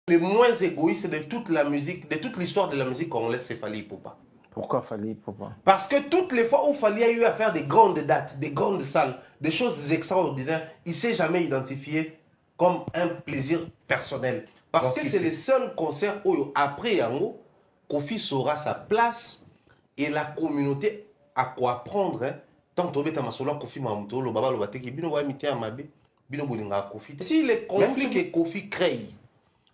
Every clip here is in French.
le moins égoïste de toute la musique, de toute l'histoire de la musique congolaise, c'est Fally Ipupa. Pourquoi Fally Ipupa? Parce que toutes les fois où Fally a eu à faire des grandes dates, des grandes salles, des choses extraordinaires, il ne s'est jamais identifié comme un plaisir personnel. Parce que c'est le seul concert où, après Yango, Kofi saura sa place et la communauté a quoi prendre. Hein. Tant que tu as Kofi Mamuto, le Baba, le Bateki, Bino Wamiti Amabe, Bino Bolinga Kofi. Si les conflits que Kofi crée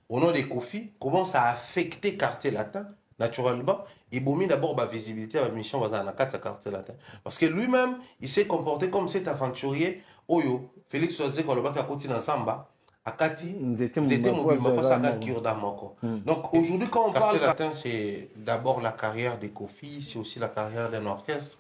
au nom de Kofi commencent à affecter le quartier latin, naturellement, il a d'abord la visibilité à la mission dans le quartier latin. Parce que lui-même, il s'est comporté comme cet aventurier. Oyo, Félix Oazé, quand le bac a continué ensemble, Akati, Nzete Moko. Donc aujourd'hui, quand on parle latin, c'est d'abord la carrière de Kofi, c'est aussi la carrière d'un orchestre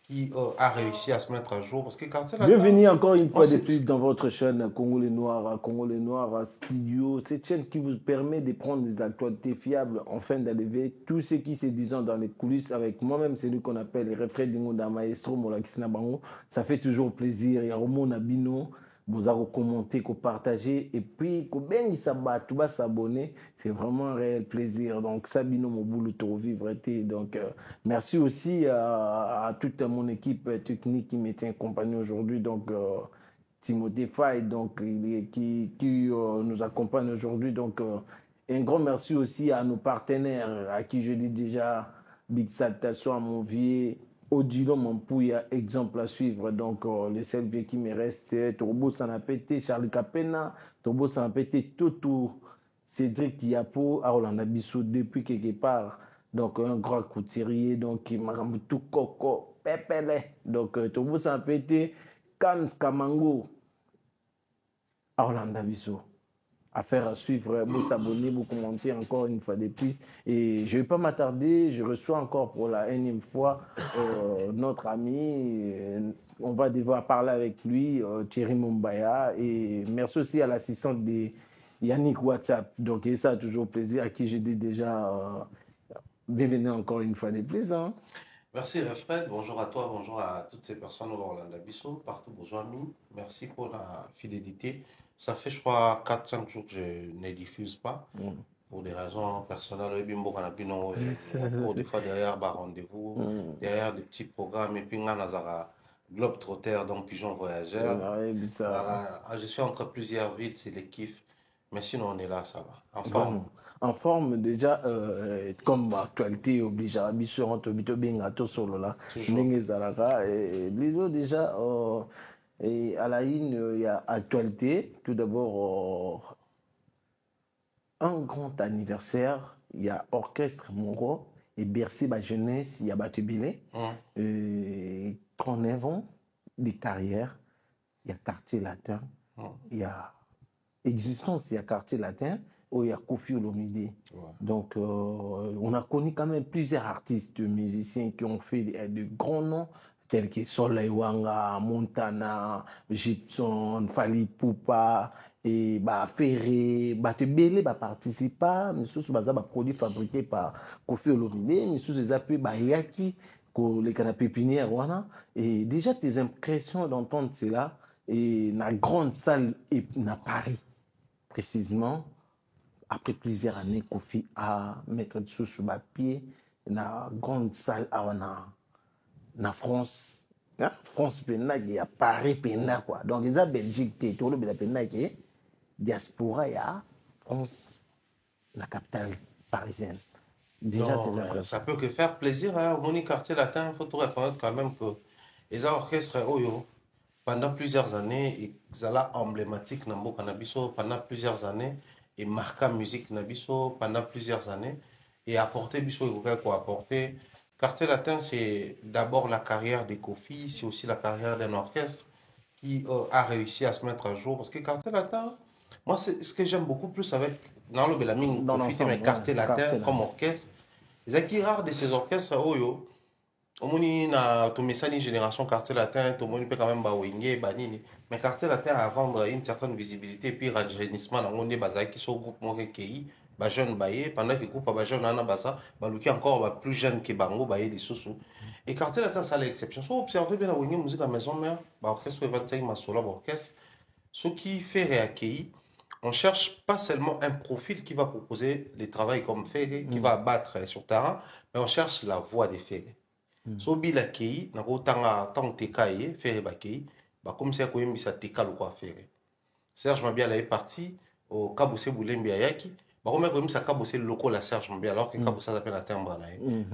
qui a réussi à se mettre à jour. Parce que bienvenue encore une fois de plus dans votre chaîne Congolais Noirs Studio. Cette chaîne qui vous permet de prendre des actualités fiables afin d'élever tout ce qui se disant dans les coulisses avec moi-même, celui qu'on appelle les refrains d'Ingonda Maestro Molakisina Bango. Ça fait toujours plaisir. Il y a Romo Nabino. Vous avez commenté, partagé et puis vous s'abonner. C'est vraiment un réel plaisir. Donc, Sabino Moboulou vivre. Donc, merci aussi à toute mon équipe technique qui me tient compagnie aujourd'hui. Donc, Timothée Faye, donc, qui nous accompagne aujourd'hui. Donc, un grand merci aussi à nos partenaires à qui je dis déjà big salutation à mon vieux Odilo Mampouya, exemple à suivre. Donc, les seuls qui me restent, Turbo Sanapete, Charles Capena, Turbo Sanapete, Toto, Cédric Yapo, Aolanda Bissou depuis quelque part. Donc, un grand couturier, donc, Marambutu Koko, Pepele. Donc, Turbo Sanapete, Kams Kamango, Aolanda Bissou. Affaire à suivre, vous s'abonner, vous commenter encore une fois de plus. Et je ne vais pas m'attarder, je reçois encore pour la énième fois notre ami. On va devoir parler avec lui, Thierry Mumbaya. Et merci aussi à l'assistante de Yannick WhatsApp. Donc, ça a toujours plaisir, à qui je dis déjà bienvenue encore une fois de plus. Hein. Merci Fred, bonjour à toi, bonjour à toutes ces personnes au Orlando Bissau, partout besoin de nous. Merci pour la fidélité. Ça fait, je crois, 4-5 jours que je ne diffuse pas. Pour des raisons personnelles, pour des fois derrière rendez-vous, derrière des petits programmes, et puis on a Globe Trotter, donc Pigeon Voyageur. Je suis entre plusieurs villes, c'est les kiffs. Mais sinon, on est là, ça va. En forme. En forme, déjà, comme actualité oblige à Bissau, on te bien à tout solo là. Et les autres, déjà, et à la une, il y a actualité. Tout d'abord, un grand anniversaire. Il y a Orchestre Moro et Bercy ma jeunesse, il y a Batubile. 39 ans de carrière. Il y a Quartier Latin. Il y a Existence, il y a Quartier Latin. Où il y a Kofi Olomide. Donc, on a connu quand même plusieurs artistes, musiciens qui ont fait de grands noms, tels que Soleil Wanga, Montana, Gibson, Fally Ipupa, et Ferré, Batebele, participa, mais sous baza produits fabriqués par Kofi Olomide, mais sous les appuis Yaki, les canapés pépinières, voilà. Et déjà, tes impressions d'entendre cela, et la grande salle à Paris, précisément, après plusieurs années, Kofi a mettre des choses sur ma pied dans la grande salle en France. France, il y a Paris, quoi. Donc, il y a Belgique, tout le monde, diaspora, il y a France, la capitale parisienne. Déjà, non, ça peut que faire plaisir. Hein. Au quartier latin, il faut tout reconnaître quand même que les orchestres, pendant plusieurs années, ils sont emblématiques dans le Canabiso, pendant plusieurs années. Et marquant musique Nabiso pendant plusieurs années et apporter Biso quoi apporter. Quartier Latin, c'est d'abord la carrière de Kofi, c'est aussi la carrière d'un orchestre qui a réussi à se mettre à jour. Parce que Quartier Latin, moi, c'est ce que j'aime beaucoup plus avec dans le Belamine, Kofi, c'est mes Quartier Latin comme orchestre. C'est rare de ces orchestres, Omoni na tumesani génération quartier latin, tout le monde peut quand même bawenge, banini. Mais quartier latin a vendre une certaine visibilité, puis rajeunissement, on est basé qui sont groupe Morekei, ba jeune baye, pendant que groupe ba jeune nana basa, baluki encore ba plus jeune que bango baye des sous. Et quartier latin ça l'exception. So observer bien la wenge musique à maison mère, ba orchestre 25 masola ba orchestre, ce qui fait réaccueillir on cherche pas seulement un profil qui va proposer les travaux comme Ferré, qui va abattre sur terrain, mais on cherche la voix des Ferré. So bila kei, na ko tanga tang teka ye, Ferré ba kei, ba comme ça ko yembi sa teka lo ko Ferré. Serge Mabiala est parti au Kaboussé Boulembi Ayaki. Bah, on a ça Kaboussé local à Serge Mabiala, alors que Kaboussé s'appelle la timbre.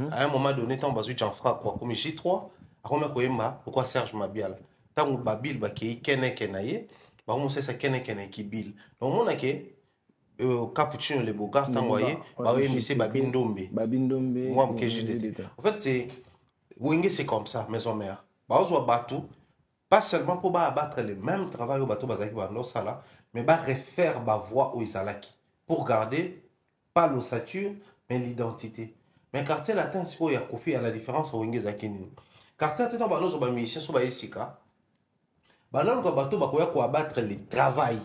À un moment donné, tant basu Jean-Franc, quoi, comme J3, à on a pourquoi Serge Mabiala. Tant ou Babil, bah, qui kene kenaye, bah, on sait ça kene kene qui bil. Donc, on a que Capucino, les Bogards, tant voyez, bah, oui, mais c'est Babindombe. Babindombe. Moi, mon KJDT. En fait, c'est. Wenge, c'est comme ça, maison mère. Bah, on voit Batou. Pas seulement pour abattre le même travail au bateau Bazaki Sala, mais refaire ma voix au Isalaki. Pour garder, pas l'ossature, mais l'identité. Mais quartier latin, c'est quoi il y a Kofi à la différence au Wenge Zakini. Quartier latin, on va musicien sur Baïsika. Banon, on va abattre le travail.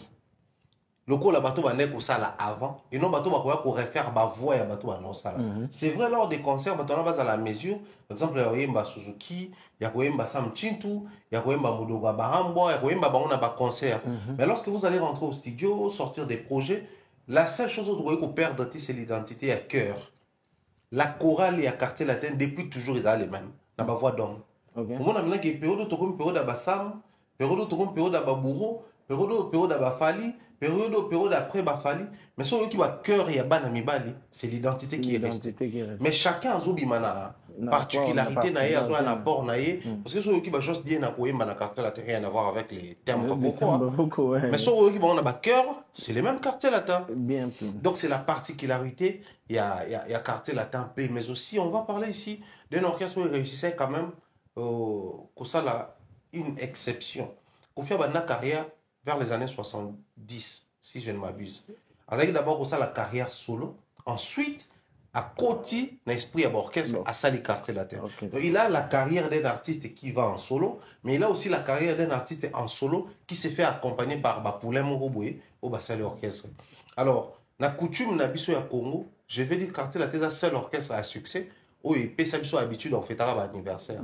Le coup, la bateau va naître ça avant. Et non, bateau va refaire ma voix et bateau va non ça. C'est vrai, lors des concerts, bateau on va à la mesure. Par exemple, il y a Suzuki, il y a Sam Chintu, il y a Mudoga Bahambo, il y a concert. Mais lorsque vous allez rentrer au studio, sortir des projets, la seule chose que vous devez perdre, c'est l'identité à cœur. La chorale et à quartier latin, depuis toujours, ils ont les mêmes. Dans ma voix d'homme. On a maintenant qu'il y a période d'Abassam, période d'Ababouro, période d'Abafali, période après Bafali, mais ce qui va cœur et Banamibali, c'est l'identité qui est restée. Mais chacun a zobimana particularité naïe, a un apport naïe, parce que ceux qui va juste dire na poème na cartel latin rien à voir avec les termes pourquoi. Mais ceux qui va cœur, c'est les mêmes cartels latin. Bien. Donc c'est la particularité, il y a cartel latin P, mais aussi on va parler ici d'un orchestre qui réussissait quand même que ça là une exception. Kofi a une carrière vers les années 70, si je ne m'abuse. Avec d'abord ça la carrière solo, ensuite à côté l'esprit à l'orchestre à Sali Cartier latin. Il a la carrière d'un artiste qui va en solo, mais il a aussi la carrière d'un artiste en solo qui se fait accompagner par Bapoulin Moroboué au Bassali Orchestre. Alors, la coutume n'abisso à Congo, je vais dire Cartier latin est le seul orchestre à succès où il peut s'habituer à l'habitude en fait à l'anniversaire.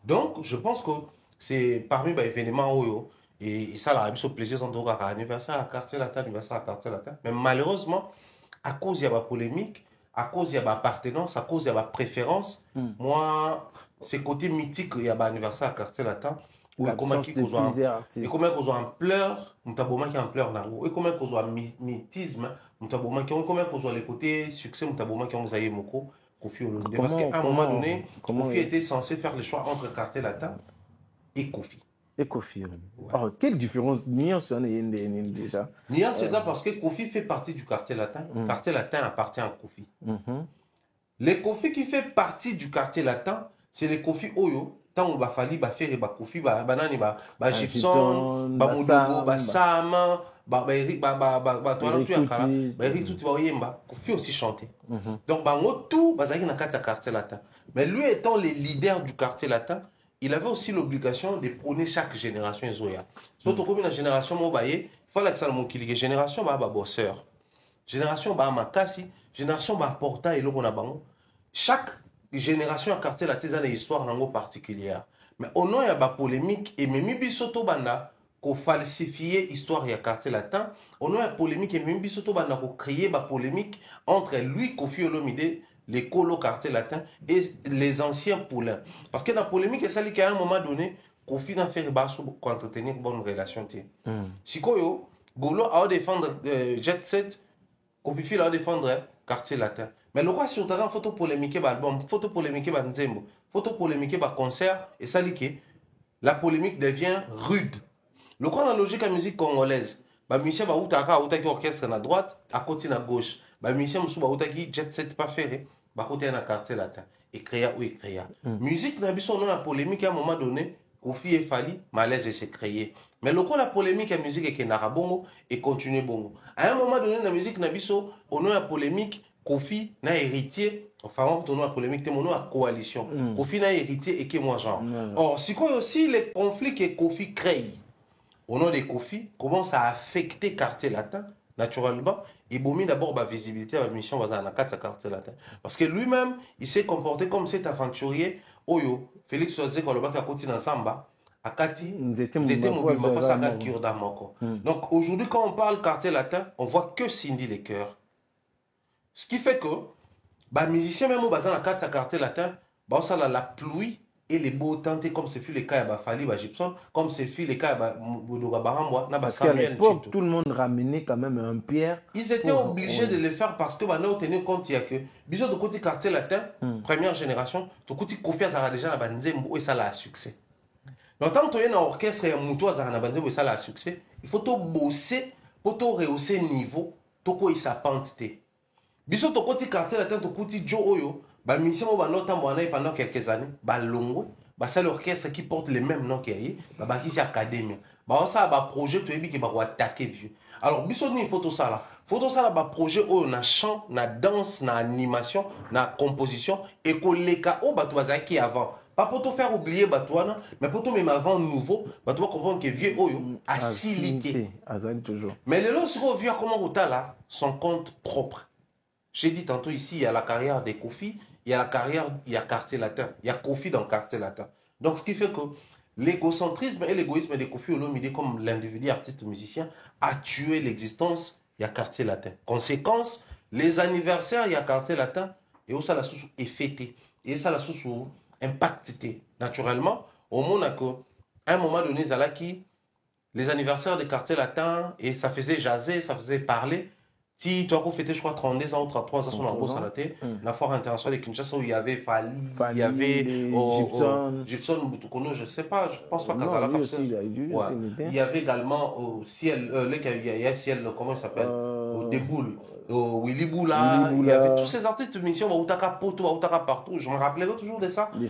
Donc, je pense que c'est parmi les événements où et ça, là, il plaisir en tout cas anniversaire à quartier latin, anniversaire à quartier latin. Mais malheureusement, à cause il y a la polémique, à cause il y a l'appartenance, à cause il y a la préférence, moi, c'est côté mythique, il y a l'anniversaire à quartier latin. Et comment qu'on soit en pleurs, nous avons qui en pleurs nango. Et comment qu'on soit mythisme, nous avons comment qu'on soit les côtés succès, nous avons qui ont zaïe moko. Parce qu'à un moment donné, Kofi était censé faire le choix entre quartier latin et Kofi. Et Kofi. Alors, quelle différence nuance en est déjà? Nuance, c'est ça parce que Kofi fait partie du quartier latin. Le quartier latin appartient à Kofi. Les Kofi qui fait partie du quartier latin, c'est les Kofi Oyo. Tant on va falloir faire les Kofi, banani, Gibson, Mudogo, Sam, Eric, Eric, tout Kofi aussi chanté. Donc, tout, bazaki na quartier latin. Mais lui étant le leader du quartier latin, il avait aussi l'obligation de prôner chaque génération Zoya. Surtout comme une génération il faut que ça mon qu'il génération ba bosseur. Génération ba makasi, génération ba porta et l'on a bango. Chaque génération a quartier la thèse une histoire nango particulière. Mais au nom il y a ba polémique et même bisoto banda ko falsifier histoire ya quartier latin, au nom il y a polémique et même bisoto banda ko créer ba polémique entre lui Kofi Olomide les colos quartier latin et les anciens poulains. Parce que dans la polémique, c'est qu'à un moment donné, Kofi n'a fait basso pour entretenir une bonne relation. Si Koyo, Golo a défendre Jet Set, Kofi a défendre quartier latin. Mais le roi sur terrain, photo polémique, album, photo polémique, nzembo, photo polémique, concert, et ça la polémique devient rude. Le roi dans la logique à musique congolaise, musicien va qui orchestre à droite, à côté à gauche. Musicien qui jet set pas ferré, côté na quartier latin et créa ou créa. Musique na biso non la polémique à un moment donné, Kofi et Fali, malaise et s'est créé. Mais le coup la polémique à musique est que na bongo et continue bongo. À un moment donné la musique na biso, on a la polémique Kofi na héritier, enfin on a la polémique mon à coalition. Kofi na héritier et que moi genre. Or si quoi aussi les conflits que Kofi crée au nom de Kofi commence à affecter quartier latin naturellement. Il a d'abord la visibilité à la mission dans la quartier latin. Parce que lui-même, il s'est comporté comme cet aventurier. Oyo, Félix Oazé, quand le bac a continué ensemble, Akati, Nzete Nzete Mobimba, Mobimba, Saka Saka Moko. Kurda Moko. Donc aujourd'hui, quand on parle quartier latin, on voit que Cindy les cœurs. Ce qui fait que, bah, musiciens même au bazar dans le quartier latin, bah, ça la pluie et les beaux tentés, comme ce fut le cas à Fali, Gibson, comme ce fut le cas à Bodoga Bahamwa, Parce qu'à Samuel l'époque, Chito. tout le monde ramenait quand même un pierre. Ils étaient obligés de le faire parce que maintenant, on tenait compte, il y a que, bisous de côté quartier latin, première génération, de côté Kofi Azara déjà la banzembo et ça a succès. Donc, tant que tu es dans l'orchestre et un mouton Azara la banzembo et ça a succès, il faut tout bosser pour tout rehausser le niveau, tout quoi il s'apprente. Bisous de côté quartier latin, de côté Joe Oyo, bah, mission au banota moana pendant quelques années, bah, longo, bah, c'est l'orchestre qui porte les mêmes noms qu'il y a, bah, qui c'est académie. Bah, ça, bah, projet, tu es qui va attaquer vieux. Alors, bisous, il faut tout ça là. Faut ça là, projet où on a chant, na danse, na animation, na composition, et qu'on les cas où bah qui avant. Pas pour te faire oublier Batouana, mais pour te même avant nouveau, bah tu vas comprendre que vieux Oyo a silité. toujours. Mais les lorsqu'on vieux comment on là, son compte propre. J'ai dit tantôt ici, il y a la carrière des Kofi, il y a la carrière, il y a quartier latin, il y a Kofi dans quartier latin. Donc ce qui fait que l'égocentrisme et l'égoïsme des Kofi Olomide comme l'individu artiste musicien a tué l'existence. Il y a quartier latin. Conséquence, les anniversaires, il y a quartier latin, et où ça la sous est fêté. Et ça la sous impacté. Naturellement, au monde, à un moment donné, Zalaki, les anniversaires des quartiers latins, et ça faisait jaser, ça faisait parler. Si tu as fêté, je crois, 32 ans ou 33 ans sur la bourse à la tête, la foire internationale de Kinshasa où il y avait Fali, il y avait Gibson, Boutoukouno, je ne sais pas, je ne pense pas qu'à Zala comme ça. Il y avait également au ciel, il y a ciel, comment il s'appelle au Déboule, au Willy Boula, il y avait tous ces artistes de mission, Outaka Poto, Outaka partout, je me rappellerai toujours de ça. Il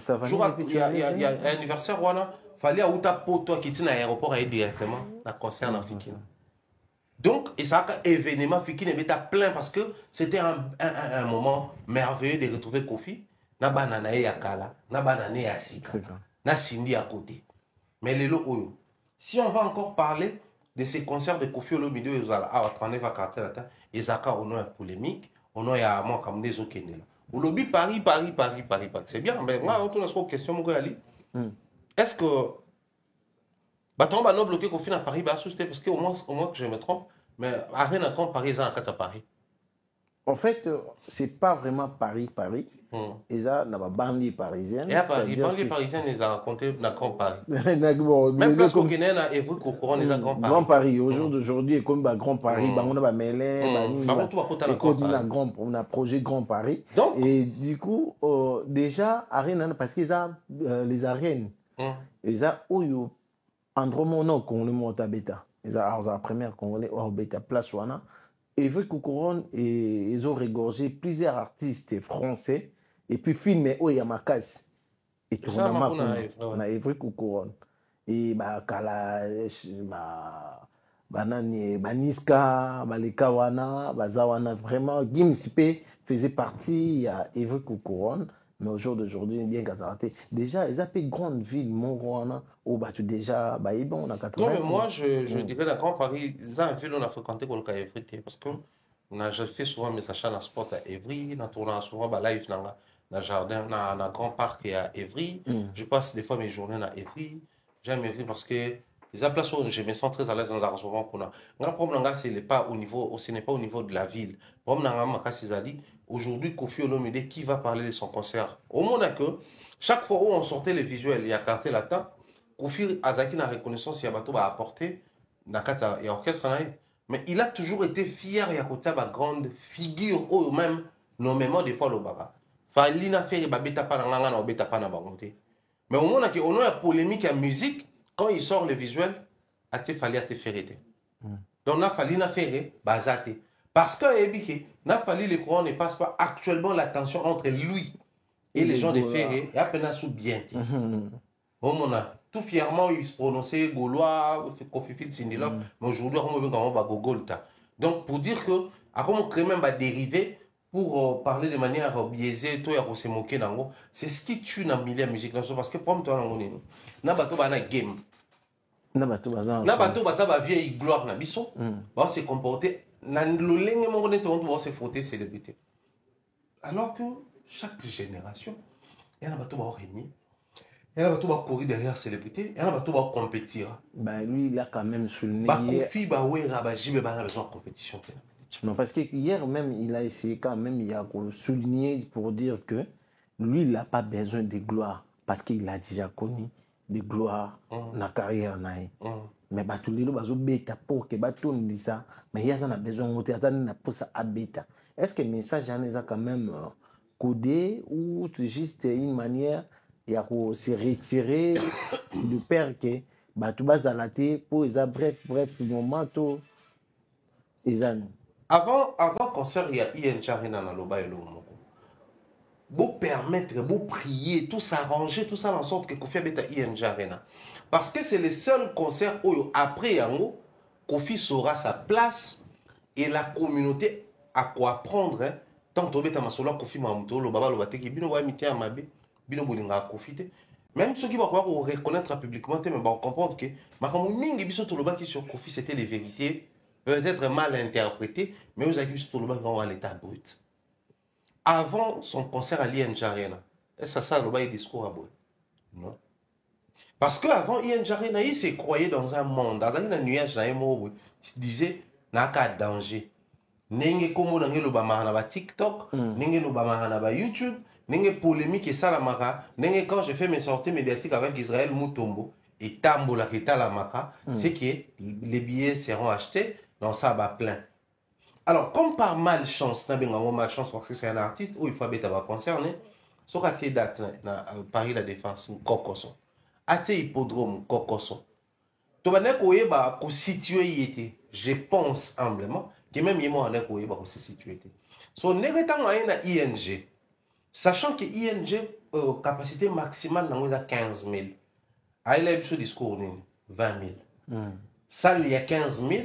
y a un anniversaire, voilà, il fallait à Outaka Poto qui était à l'aéroport et directement, dans le concert africain. Donc, et ça a un événement qui était plein parce que c'était un moment merveilleux de retrouver Kofi. Na banana yakala, na banana yasika, na Cindy à côté. Mais les lots, si on va encore parler de ces concerts de Kofi Olomide, ils ont à 39 à quartier latin, et Zaka on a une polémique, on a un moi comme des autres. Olobi Paris. C'est bien, mais moi on a une question mon gars Ali. Est-ce que Baton va non bloquer Kofi à Paris bah c'était parce qu'au moins que je me trompe. Mais rien à comprendre Paris, ça à Paris. En fait, c'est pas vraiment Paris. Et ça, dans la banlieue parisienne. Et à Paris, banlieue parisienne, ils ont raconté dans Grand Paris. Même place qu'on connaît, à Évry, qu'on courant, ils ont Grand Paris. Grand Paris, au jour d'aujourd'hui, comme Grand Paris, on a Mélé, on a projet Grand Paris. Et du coup, déjà, parce qu'ils ont les arènes. Ils ont Andromono, qu'on le monte à Beta. Ils ont la première congolais au Beta Place Wana. Et vu que Couronne, ils ont régorgé plusieurs artistes français. Et puis filmé au Yamakas. Et tournement on a Evry Couronne. Et Kala, Niska, Lekawana, Zawana, vraiment, Gimspe faisait partie, il y a Evry Couronne. Mais au jour d'aujourd'hui, bien qu'Azaraté, déjà, ils appellent grande ville, Mongoana, où déjà, on a 80. Non, mais moi, je dirais, dans Grand Paris, c'est une ville où on a fréquenté qu'on a Evry, parce que on a fait souvent mes achats dans le sport à Evry, on a tourné souvent live dans le jardin, dans le grand parc à Evry. Je passe des fois mes journées à Evry. J'aime Evry parce que les places où je me sens très à l'aise dans un restaurant. Le problème, ce n'est pas au niveau de la ville. Le problème, aujourd'hui, Kofi Olomide, qui va parler de son concert? Au monde que chaque fois où on sortait les visuels, il y a quartier latin, Kofi Azaki n'a reconnaissance, il y a bateau à apporter, il y a orchestre, mais il a toujours été fier, il y a côté ma grande figure, ou même, nommément des fois le baga. Falina fait babeta pas na ngana obeta pas na bangote. Mais au moment on a une polémique en musique, quand il sort le visuel, a te fallu a te ferrete. Donc na fallu na ferre bazate. Parce que Ebike, n'a fallu le courant ne passe pas actuellement la tension entre lui et les gens de Ferré et à peine sous bien. Au moment tout fièrement il se prononçait gaulois, Kofi Sindilop, mais aujourd'hui on veut comment ba gogolta. Donc pour dire que à comment créer même dériver pour parler de manière biaisée, toi à se moquer d'ango, c'est ce qui tue dans le milieu musique parce que pour toi na bato ba na game. Na bato ba ça ba vieille gloire na biso, ba se comporter na lolenge mon connaît on doit se frotter célébrité. Alors que chaque génération il y a un bateau ba régner. Il y en a qui vont courir derrière célébrité, il y en a qui vont compétir. Ben, lui, il a quand même souligné. Kofi, Bawera, Bajibe, a besoin de compétition. Non, parce que hier même, il a essayé quand même, il a souligné pour dire que lui, il n'a pas besoin de gloire parce qu'il a déjà connu de gloire dans la carrière. Mais tous les gens bêta pour que bateau dit ça, mais il y a besoin de attendre pour ça à bêta. Est-ce que le message en est quand même codé ou c'est juste une manière il a se retirer de peur que bateau bas à la tête pour les bref moment tout les années. Avant concert, il y a INJ Arena dans le bas et le moko. Vous permettre, vous prier, tout s'arranger, tout ça en sorte que Kofi Abeta INJ Arena. Parce que c'est le seul concert où après Yango, Kofi saura sa place et la communauté a quoi prendre. Hein. Tant que tu as masolo Kofi Mamuto, le baba le bateki, bino wa miti amabe, bino bolinga Kofi te. Même ceux qui vont reconnaître publiquement, mais vont comprendre que Makamou mingi biso to le baki sur Kofi c'était les vérités. Peut-être mal interprété, mais vous avez vu tout le monde dans l'état brut. Avant son concert à l'INJ Arena, est-ce que ça le discours à bout? Non. Parce qu'avant INJ Arena, il s'est croyé dans un monde, dans un nuage, il se disait, n'a qu'à danger. Nenge komo nange lo bamara na TikTok, nenge lo bamara na YouTube, nenge polémique et ça la mara, nenge quand je fais mes sorties médiatiques avec Israël Moutombo et Tambola qui est à la mara, c'est que les billets seront achetés. Dans ça, va plein. Alors, comme par malchance, malchance parce que c'est un artiste où il faut être concerné, ce qui est date na Paris La Défense ou Kokoso, à hippodrome Kokoso. Tu vas dire que situé je pense humblement que même moi on se situé. So négatant na ING, sachant que ING capacité maximale dans 15 000. Il a eu ce discours 20 000. Ça il y a 15 000.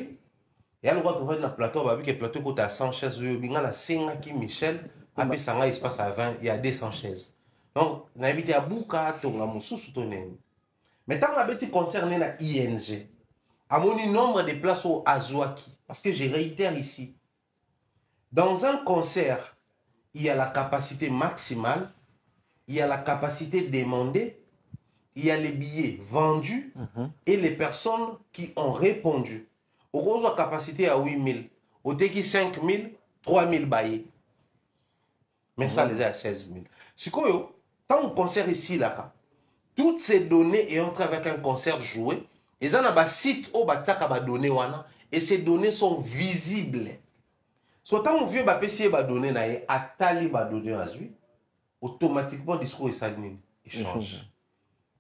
Il y a le droit de trouver un plateau, parce que le plateau coûte à 100 chaises. Il y a un 5 qui Michel, après ça, il se passe à 20, il y a 200 chaises. Donc, on a habité à Bouka, on a moussou soutené. Mais tant que tu concerné la ING, à mon nombre de places au Azouaki, parce que je réitère ici, dans un concert, il y a la capacité maximale, il y a la capacité demandée, il y a les billets vendus et les personnes qui ont répondu. Au gros, la capacité à 8 000. Au Teki 5 000, 3 000 baillés. Mais ça, les a à 16 000. C'est quoi, quand on concert ici, là, toutes ces données et entre avec un concert joué, ils ont un site où ils données et ces données sont visibles. So, quand on veut PC données, à Tali données à lui, automatiquement, le discours il change.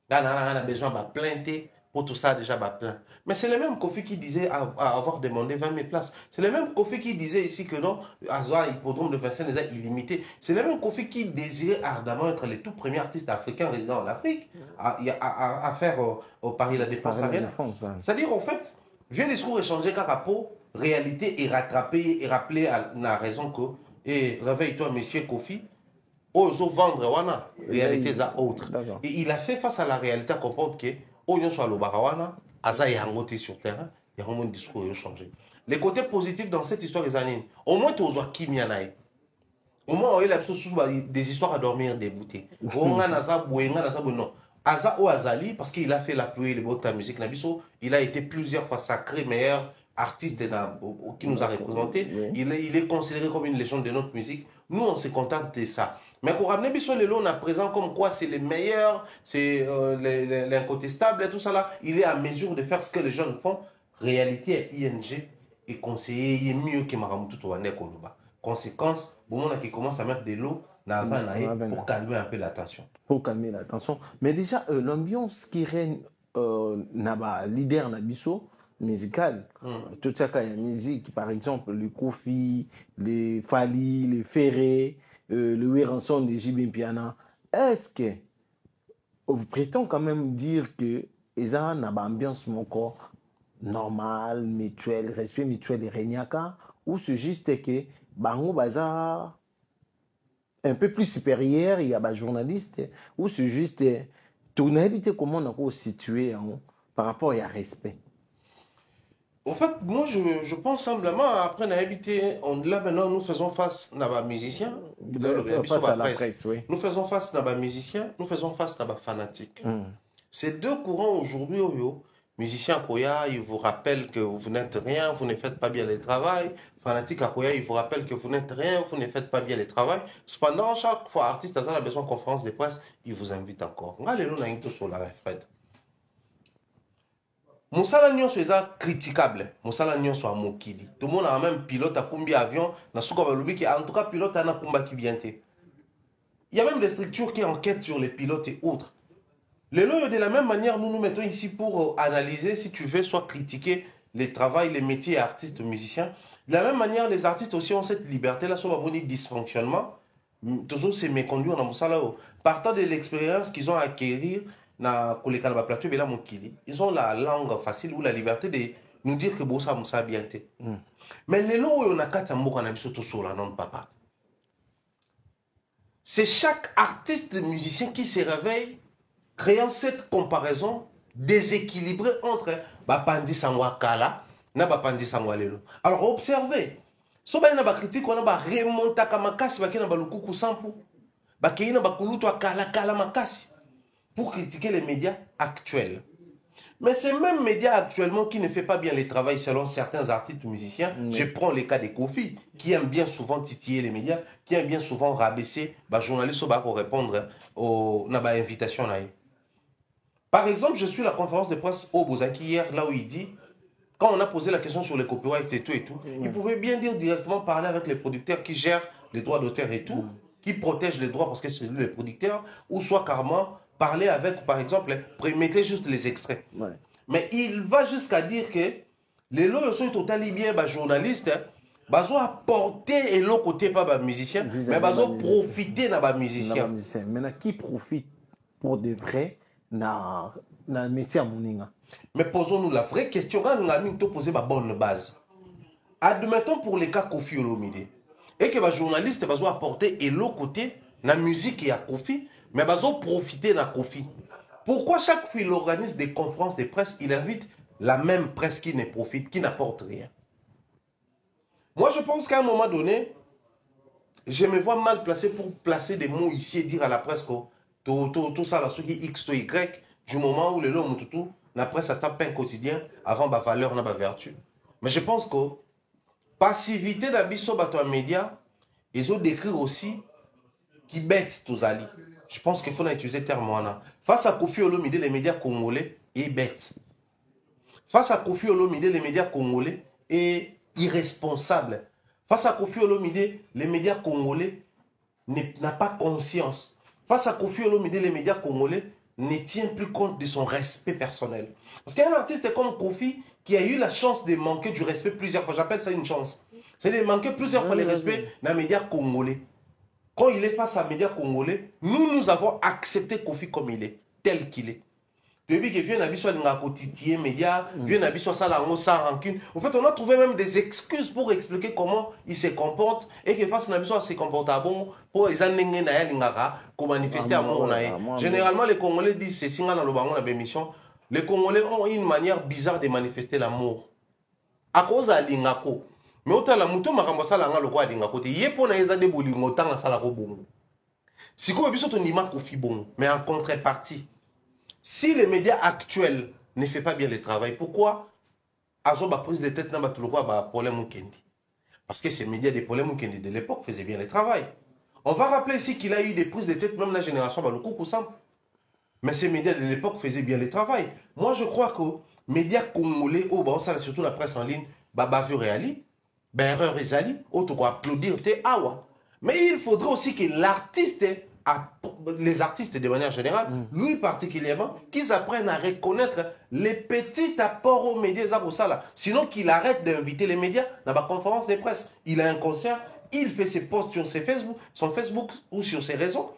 Là, on a besoin de plainte. Pour tout ça, déjà, plein. Mais c'est le même Kofi qui disait avoir demandé 20 000 places. C'est le même Kofi qui disait ici que non, Azoa, hippodrome de Vincennes est illimité. C'est le même Kofi qui désirait ardemment être le tout premier artiste africain résident en Afrique à faire au Paris La Défense Arena. C'est-à-dire, en fait, vieux discours échangé car rapport, réalité est rattrapée et rappelée à la raison que, et réveille-toi, monsieur Kofi, oso vendre wana, réalité est autre. Et il a fait face à la réalité à comprendre que sur le barawana, Aza est en sur terrain, il y a un discours qui a changé. Les côtés positifs dans cette histoire des années, au moins tu as Kimianaï. Au moins, il y a des histoires à dormir débouté. Non. Aza ou Azali, parce qu'il a fait la pluie et le beau de la musique, il a été plusieurs fois sacré meilleur artiste qui nous a représenté. Il est considéré comme une légende de notre musique. Nous, on se contente de ça. Mais pour ramener Bissot Lelo, on a présent comme quoi c'est les meilleurs, c'est l'incontestable et tout ça là. Il est à mesure de faire ce que les jeunes font. Réalité, ING est conseillé, il est mieux que Maramutu Touane Koloba. Conséquence, bon, qui commence à mettre de l'eau pour calmer un peu l'attention. Pour calmer l'attention. Mais déjà, l'ambiance qui règne, leader Nabiso, musical. Tout ça, quand il y a musique, par exemple, le Kofi, les Fali, les Ferré, le Wéranson de JB Piana. Est-ce que vous prétend quand même dire que ils ont une ambiance normale, mutuelle, respect mutuel et regnaka, ou c'est juste que Bango Baza un peu plus supérieur, il y a des journalistes, ou c'est juste ton habité comment on a situé par rapport à respect. En fait, moi, je pense simplement, après, on a habité, là maintenant, nous faisons face à nos musiciens, Face à la presse, oui. nous faisons face à nos musiciens, nous faisons face à nos fanatiques. Ces deux courants aujourd'hui, musicien Koya, il vous rappelle que vous n'êtes rien, vous ne faites pas bien le travail. Fanatique à Koya, il vous rappelle que vous n'êtes rien, vous ne faites pas bien le travail. Cependant, chaque fois, artiste a besoin de conférence de presse, il vous invite encore. Regardez, nous, on a une sur la Fred. Mosala nyonso eza critiquable. Mosala nyonso a mokili. Tout le monde a même pilote à combien avion. En tout cas, pilote a kumba qui vient. Il y a même des structures qui enquêtent sur les pilotes et autres. De la même manière, nous nous mettons ici pour analyser, si tu veux, soit critiquer les travails, les métiers artistes, musiciens. De la même manière, les artistes aussi ont cette liberté-là, soit un dysfonctionnement. Toujours c'est méconduire dans Mosala. Partant de l'expérience qu'ils ont à acquérir, ils ont la langue facile ou la liberté de nous dire que Bossa Moussa bien été. Mais les lois on a quatre mots sur la non papa. C'est chaque artiste musicien qui se réveille créant cette comparaison déséquilibrée entre Bapandi Sangwa Kala et Bapandi Sangwa Lelo. Alors observez, si on a une critique, on a remonté à Makasi, on a Balukuku Sampu, on a Bakulutu à Kala Makasi, pour critiquer les médias actuels. Mais ces mêmes médias actuellement qui ne font pas bien le travail selon certains artistes musiciens, je prends le cas de Kofi, qui aime bien souvent titiller les médias, qui aime bien souvent rabaisser les journalistes pour répondre aux invitations. Par exemple, je suis à la conférence de presse au Bozaki hier, là où il dit, quand on a posé la question sur les copyrights et tout, il pouvait bien dire directement parler avec les producteurs qui gèrent les droits d'auteur et tout, qui protègent les droits parce que c'est lui le producteur, ou soit carrément parler avec, par exemple, mettez juste les extraits. Ouais. Mais il va jusqu'à dire que les lois sont totalement bien journalistes, ils ont apporté et l'autre côté pas musicien, mais ils ont profité de musicien. Maintenant, qui profite pour de vrai dans le métier à Moninga? Mais posons-nous la vraie question, quand nous avons posé la bonne base. Admettons pour les cas Kofi Olomide, et que les journalistes ont apporté et l'autre côté, la musique et à Kofi, mais ils ont profité de Kofi. Pourquoi chaque fois il organise des conférences de presse, il invite la même presse qui ne profite, qui n'apporte rien? Moi, je pense qu'à un moment donné, je me vois mal placé pour placer des mots ici et dire à la presse que tout ça, là, ce qui X, to Y, du moment où le lot, tout, la presse a tapé un quotidien avant ma valeur, ma vertu. Mais je pense que passivité d'Abisso Bato média, ils ont décrit aussi qui bête tous ali. Je pense qu'il faut utiliser le terme. Face à Kofi Olomide, les médias congolais est bête. Face à Kofi Olomide, les médias congolais est irresponsable. Face à Kofi Olomide, les médias congolais n'a pas conscience. Face à Kofi Olomide, les médias congolais ne tiennent plus compte de son respect personnel. Parce qu'il y a un artiste comme Kofi qui a eu la chance de manquer du respect plusieurs fois. J'appelle ça une chance. C'est de manquer plusieurs fois le respect dans les médias congolais. Quand il est face à les médias congolais, nous avons accepté Kofi comme il est, tel qu'il est. Depuis que vient Nabiso titiller médias, vient Nabiso sans rancune. En fait, on a trouvé même des excuses pour expliquer comment il se comporte et que face à Nabiso se comporte bon pour les années pour manifester amour. Généralement, les Congolais disent c'est signe dans le bangon de l'émission. Les Congolais ont une manière bizarre de manifester l'amour. À cause de l'ingako. Mais autant la mouton m'a remboursé la langue le roi d'ingako. Il y a pour les années bolingo autant la salle bon. Si comme Nabiso ton image Kofi bon, mais en contrepartie. Si les médias actuels ne font pas bien le travail, pourquoi Azoba prise de tête n'a pas tout le problème Mukendi? Parce que ces médias des problèmes Mukendi de l'époque faisaient bien le travail. On va rappeler ici qu'il a eu des prises de tête, même la génération Baluku simple. Mais ces médias de l'époque faisaient bien le travail. Moi, je crois que les médias congolais, surtout la presse en ligne, bavure et Ali, erreur et Ali, applaudir, mais il faudrait aussi que l'artiste, les artistes de manière générale, lui particulièrement, qu'ils apprennent à reconnaître les petits apports aux médias. Sinon qu'il arrête d'inviter les médias dans la conférence de presse. Il a un concert, il fait ses posts sur son Facebook ou sur ses réseaux.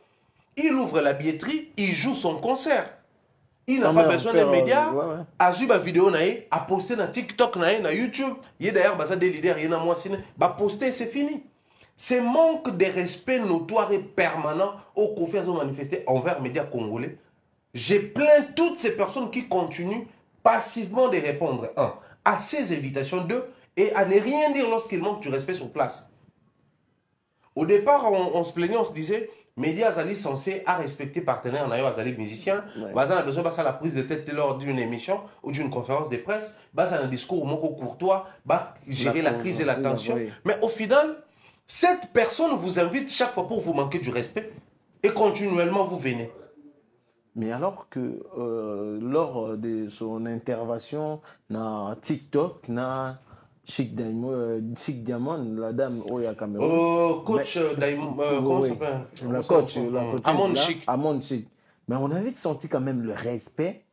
Il ouvre la billetterie, il joue son concert. Il n'a pas besoin des médias. A vu ma vidéo, a posté sur TikTok, sur YouTube. Il y a d'ailleurs des leaders, il y a un posté, c'est fini. Ce manque de respect notoire et permanent au Kofi a manifesté envers les médias congolais. Je plains toutes ces personnes qui continuent passivement de répondre. à ces invitations d'eux et à ne rien dire lorsqu'il manque du respect sur place. Au départ, on se plaignait, on se disait, médias Azali censé à respecter partenaires naïo Azali musicien, basé la besoin de la prise de tête lors d'une émission ou d'une conférence de presse, basé un discours moko courtois, gérer la crise et la tension. Mais au final, cette personne vous invite chaque fois pour vous manquer du respect et continuellement vous venez. Mais alors que lors de son intervention dans TikTok, dans Chic Diamond, la dame Oya Cameroun. Coach Diamond, comment ça s'appelle? La coach, Amon Chic. Amon Chic. Mais on avait senti quand même le respect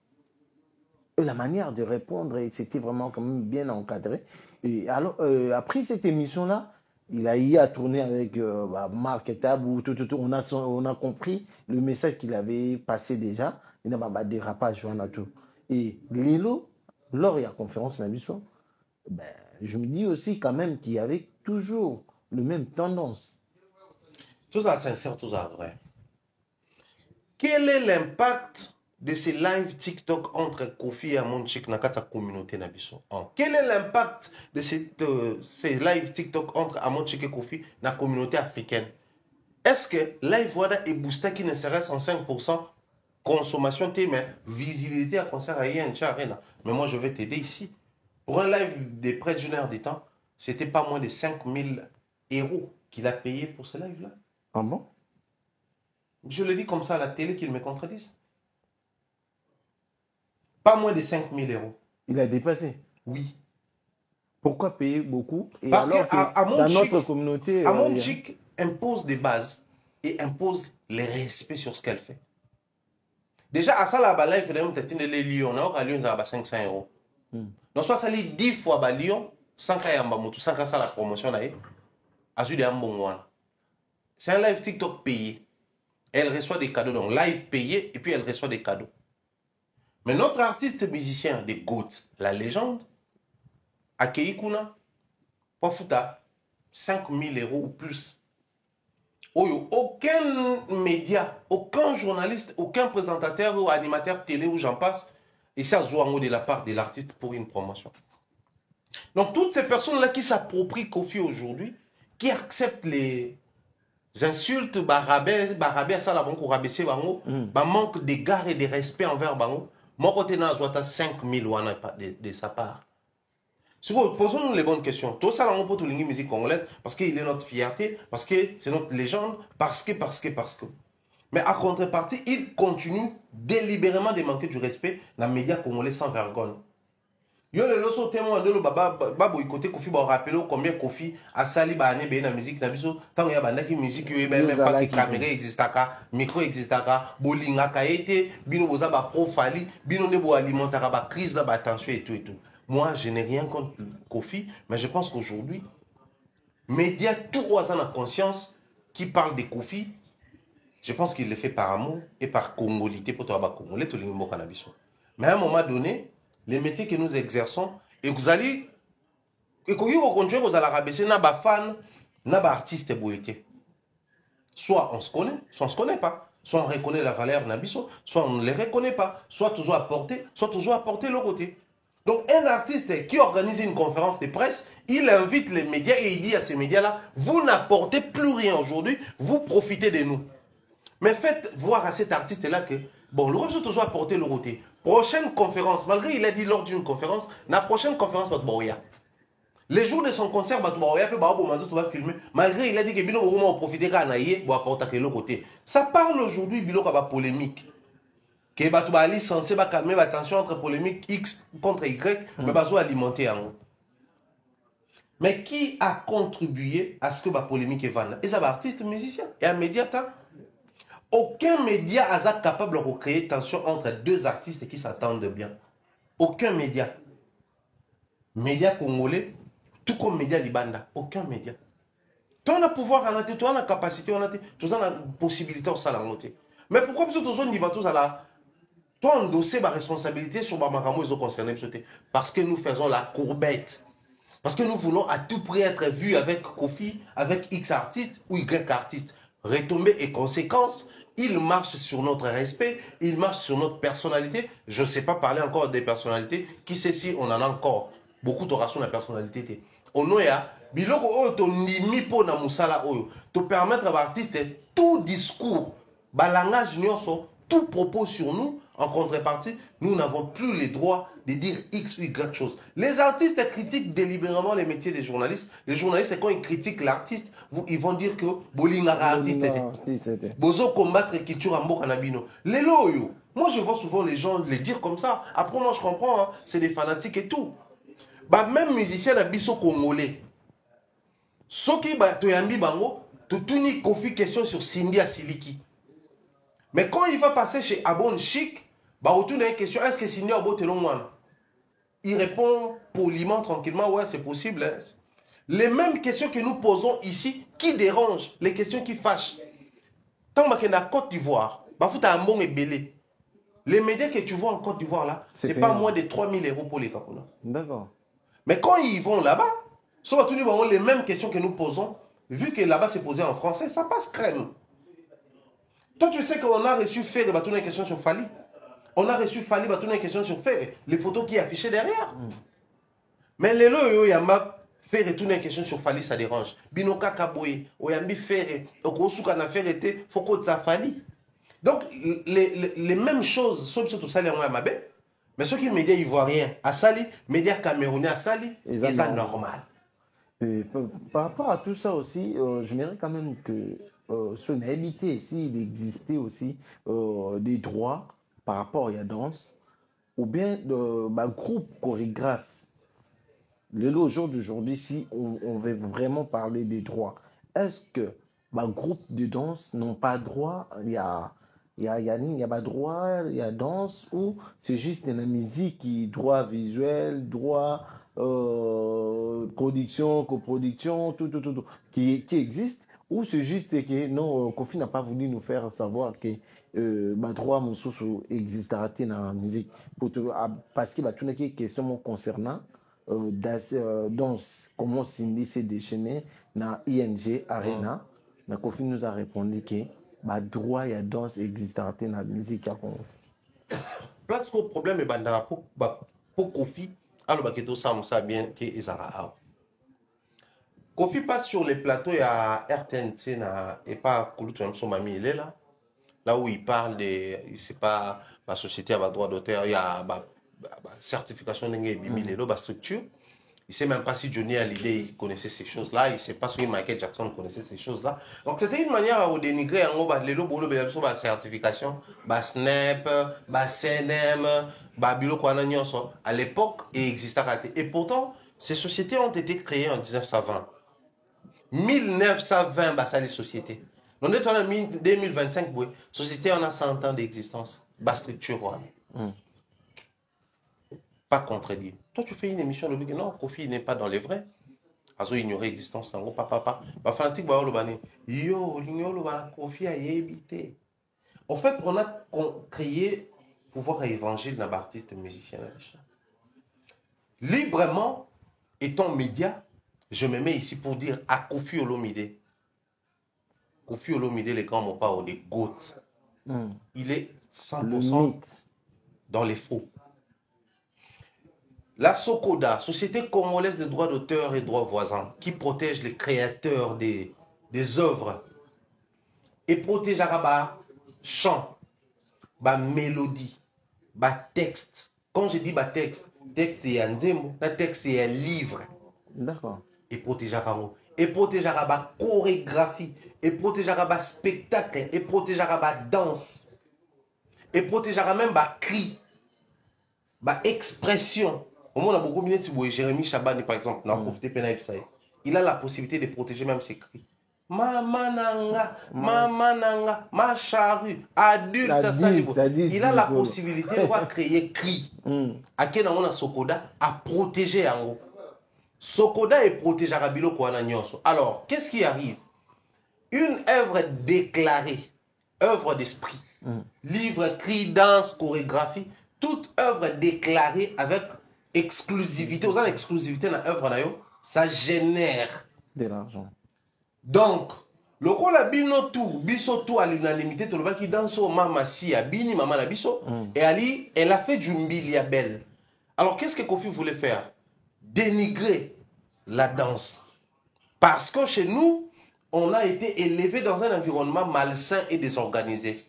et la manière de répondre, et c'était vraiment quand même bien encadré. Et alors, après cette émission-là, il a eu à tourner avec Marc Etab, où on a compris le message qu'il avait passé déjà. Il n'a pas de dérapage, tout. Et Lilo, lors de la conférence d'émission, ben, je me dis aussi quand même qu'il y avait toujours le même tendance. Tout ça sincère, tout ça vrai. Quel est l'impact de ces live TikTok entre Kofi et Amon Chic dans la communauté Nabiso? Quel est l'impact de ces live TikTok entre Amon Chic et Kofi dans la communauté africaine? Est-ce que live Wada et Booster qui ne serait en 5% consommation, mais visibilité à concert à Arena? Mais moi, je vais t'aider ici. Pour un live de près d'une heure de temps, c'était pas moins de 5000 € qu'il a payé pour ce live-là. Ah bon? Je le dis comme ça à la télé qu'ils me contredisent. Pas moins de 5000 €. Il a dépassé? Oui. Pourquoi payer beaucoup? Et parce alors que dans notre communauté... Amon Chic impose des bases et impose les respects sur ce qu'elle fait. Déjà, à ça, la live, il y a les Lyon, à Lyon, il y a 500 €. Donc, soit ça lit 10 fois à Lyon, 100 €, 100 € la promotion, c'est un live TikTok payé. Elle reçoit des cadeaux, donc live payé, et puis elle reçoit des cadeaux. Mais notre artiste musicien de GOAT, la légende, Akei Kuna, Pafuta, 5000 € ou plus. Aucun média, aucun journaliste, aucun présentateur ou animateur télé ou j'en passe, et ça joue de la part de l'artiste pour une promotion. Donc toutes ces personnes-là qui s'approprient Kofi aujourd'hui, qui acceptent les insultes, barabé, ça la banque rabaisser bango, manque d'égard et de respect envers bango, mon côté n'a pas 5000 € de sa part. Posons-nous les bonnes questions. Tout ça, on peut tout la musique congolaise parce qu'il est notre fierté, parce que c'est notre légende, parce que. Mais à contrepartie, il continue délibérément de manquer du respect dans les médias congolais sans vergogne. Yo le loso témoin de baba boycotté Kofi ba rappeler combien Kofi a sali ba ane be na musique na biso tant ya banda ki musique yo même pas que caméra existaka micro existaka bolinga ka été bino boza ba profali bino ne bo alimentaka ba crise da ba tension et tout. Moi je n'ai rien contre Kofi, mais je pense qu'aujourd'hui médias tout en a conscience qui parle de Kofi, je pense qu'il le fait par amour et par congolité pour toi ba congolais tout lingo cannabis. Mais à un moment donné les métiers que nous exerçons, et vous allez, et quand vous continuez, vous allez rabaisser na ba fan, na ba artiste boyete. Soit on se connaît, soit on se connaît pas. Soit on reconnaît la valeur nabiso, soit on ne les reconnaît pas. Soit toujours apporter le côté. Donc un artiste qui organise une conférence de presse, il invite les médias et il dit à ces médias-là, vous n'apportez plus rien aujourd'hui, vous profitez de nous. Mais faites voir à cet artiste-là que, bon, le reste toujours apporter le côté. Prochaine conférence, malgré il a dit lors d'une conférence, la prochaine conférence va te les jours de son concert, va te filmer. Malgré il a dit que Bilo va profiter quand il va apporter le côté. Ça parle aujourd'hui, Bilo va polémique. Que va censé calmer la tension entre polémique X contre Y, mais va alimenter en haut. Mais qui a contribué à ce que la polémique est vana? Et ça va artiste, musicien et un médiateur. Aucun média n'a capable de créer tension entre deux artistes qui s'entendent bien. Aucun média. Média congolais, tout comme média libanda. Aucun média. Toi, on a pouvoir, toi, on a capacité, on a possibilité, on a noté. Mais pourquoi tous toi, on dossier ma responsabilité sur ma maramo, ils ont concerné. Parce que nous faisons la courbette. Parce que nous voulons à tout prix être vus avec Kofi, avec X artiste ou Y artiste. Retombées et conséquences, il marche sur notre respect, il marche sur notre personnalité. Je ne sais pas parler encore des personnalités. Qui sait si on en a encore beaucoup de rations la personnalité. On a biloko oyo to nimi po na musala oyo to permettre à l'artiste tout discours, langage nyonso, tout propos sur nous. En contrepartie, nous n'avons plus les droits de dire X ou Y chose. Les artistes critiquent délibérément les métiers des journalistes. Les journalistes, quand ils critiquent l'artiste, ils vont dire que Bolingara artiste était. Bozo combattre culture en Bokanabino. Les loyo. Moi, je vois souvent les gens les dire comme ça. Après, moi, je comprends, hein, c'est des fanatiques et tout. Bah, même musicien à biso congolais. Soki ba toyambi bango, tutuni Kofi question sur Cindy Asiliki. Mais quand il va passer chez Abon Chic, bah retourne une question, est-ce que Cindy a beau il répond poliment, tranquillement, ouais, c'est possible. Hein. Les mêmes questions que nous posons ici, qui dérangent, les questions qui fâchent. Tant que dans Côte d'Ivoire, bah faut un bon et belé. Les médias que tu vois en Côte d'Ivoire là, c'est pas moins de 3 000 € pour les Kapuna. D'accord. Mais quand ils vont là-bas, soit tous les mêmes questions que nous posons, vu que là-bas c'est posé en français, ça passe crème. Toi, tu sais qu'on a reçu Ferre, une question sur Fali. On a reçu Fali, une question sur Ferre. Les photos qui affichaient derrière. Mais les lots, il y a Ferre, une question sur Fali, ça dérange. Binoka Kaboye, Oyambi Ferre, Okosuka na Ferre était, Foko Fali. Donc, les mêmes choses, sauf surtout ça, les gens mabé. Mais ceux qui sont médias ivoiriens, à Sali, médias camerounais à Sali, c'est normal. Et par rapport à tout ça aussi, j'aimerais quand même que sur une éviter s'il existait aussi des droits par rapport à la danse ou bien groupe chorégraphe. Le jour d'aujourd'hui, si on veut vraiment parler des droits, est-ce que groupe de danse n'ont pas droit? Il y a pas droit, il y a danse, ou c'est juste la musique qui droit visuel, droit production, coproduction, tout qui existe, ou c'est juste que non, Kofi n'a pas voulu nous faire savoir que droit Moussou existera dans la musique parce que tout est question concernant danse, comment Cindy s'est déchaîné dans ING Arena. Kofi nous a répondu que droit et danse existera dans la musique à Congo. Place au problème est pour Kofi, alors que tout ça on sait bien que Isara. Kofi passe sur les plateaux, il y a RTNC et pas Kouloutou Mami, il est là. Là où il parle de, c'est pas ma société a droit d'auteur, il y a certification de structure. Il ne sait même pas si Johnny Hallyday il connaissait ces choses-là. Il ne sait pas si Michael Jackson connaissait ces choses-là. Donc c'était une manière de dénigrer en gros les certification, SNEP, CNM, à l'époque, il existait. Et pourtant, ces sociétés ont été créées en 1920. 1920, ça les sociétés. Donc, en 2025, la société en a 100 ans d'existence. Structure. Pas contredire. Toi, tu fais une émission, le non, Kofi n'est pas dans les vrais. Azo ignorer l'existence en gros, papa. Kofi a évité. En fait, on a créé pouvoir évangile dans l'artiste musicien. Librement, étant média, je me mets ici pour dire à Kofi Olomide. Kofi Olomide, les grands mots pas des GOAT. Il est 100% dans les faux. La SOCODA, Société congolaise des droits d'auteur et droits voisins, qui protège les créateurs des œuvres et protège chant, mélodie, texte. Quand je dis texte, texte c'est un nzembo, texte c'est un livre. D'accord. Et protège et protège chorégraphie, et protège spectacle, et protège danse, et protège même cri, expression. On a beaucoup de Jérémy Chabani, par exemple, il a la possibilité de protéger même ses cris. Mamananga, ma charrue, adulte, il a la possibilité de créer cri. À quel moment on a Sokoda à protéger en haut. Sokoda est protégé à Rabilo Kouana Nyonso. Alors, qu'est-ce qui arrive? Une œuvre déclarée, œuvre d'esprit, livre, cri, danse, chorégraphie, toute œuvre déclarée avec exclusivité, aux exclusivité dans l'œuvre, ça génère de l'argent. Donc, le rôle a bino tout, biso tout à l'unanimité, tout le monde qui danse au mama si a bini maman la biso, et Ali, elle a fait du mbilia belle. Alors, qu'est-ce que Kofi voulait faire? dénigrer la danse. Parce que chez nous, on a été élevé dans un environnement malsain et désorganisé.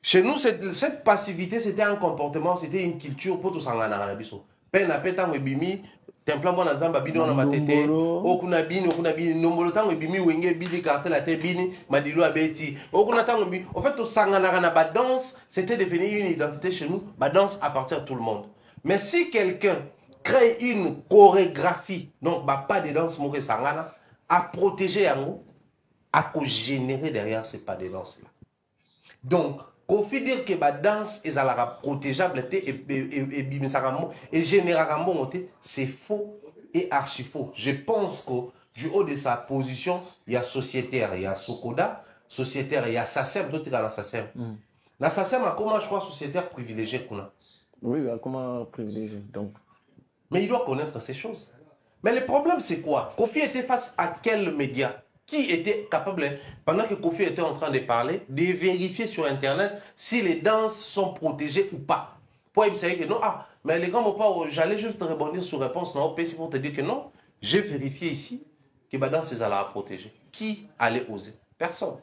Chez nous, cette passivité, c'était un comportement, c'était une culture pour tout s'engager. Peine à pétan et bimi, templa mo nanzamba bino na matete, okuna bini, nombolo tango bimi wenge bini quartier la te bini, madilo abeti. Okuna tango bini. En fait, tout s'engager na ba danse, c'était devenu une identité chez nous. Ba danse appartient à tout le monde. Mais si quelqu'un crée une chorégraphie, donc bah, pas de danse mouké sangana, à protéger yango, à générer derrière ces pas de danse là. Donc, qu'on fait dire que la danse est protégeable et généralement c'est faux et archi faux. Je pense que du haut de sa position, il y a sociétaire, il y a Sokoda, sociétaire, il y a SACEM, d'autres dans SACEM. La SACEM a comment je crois sociétaire privilégié qu'on a. Oui, comment privilégié donc. Mais il doit connaître ces choses. Mais le problème c'est quoi? Kofi était face à quel média? Qui était capable, pendant que Kofi était en train de parler, de vérifier sur Internet si les danses sont protégées ou pas. Pour il savait que non, mais les gars, j'allais juste rebondir sur réponse non, pour te dire que non, j'ai vérifié ici que la danse est à protéger. Qui allait oser? Personne.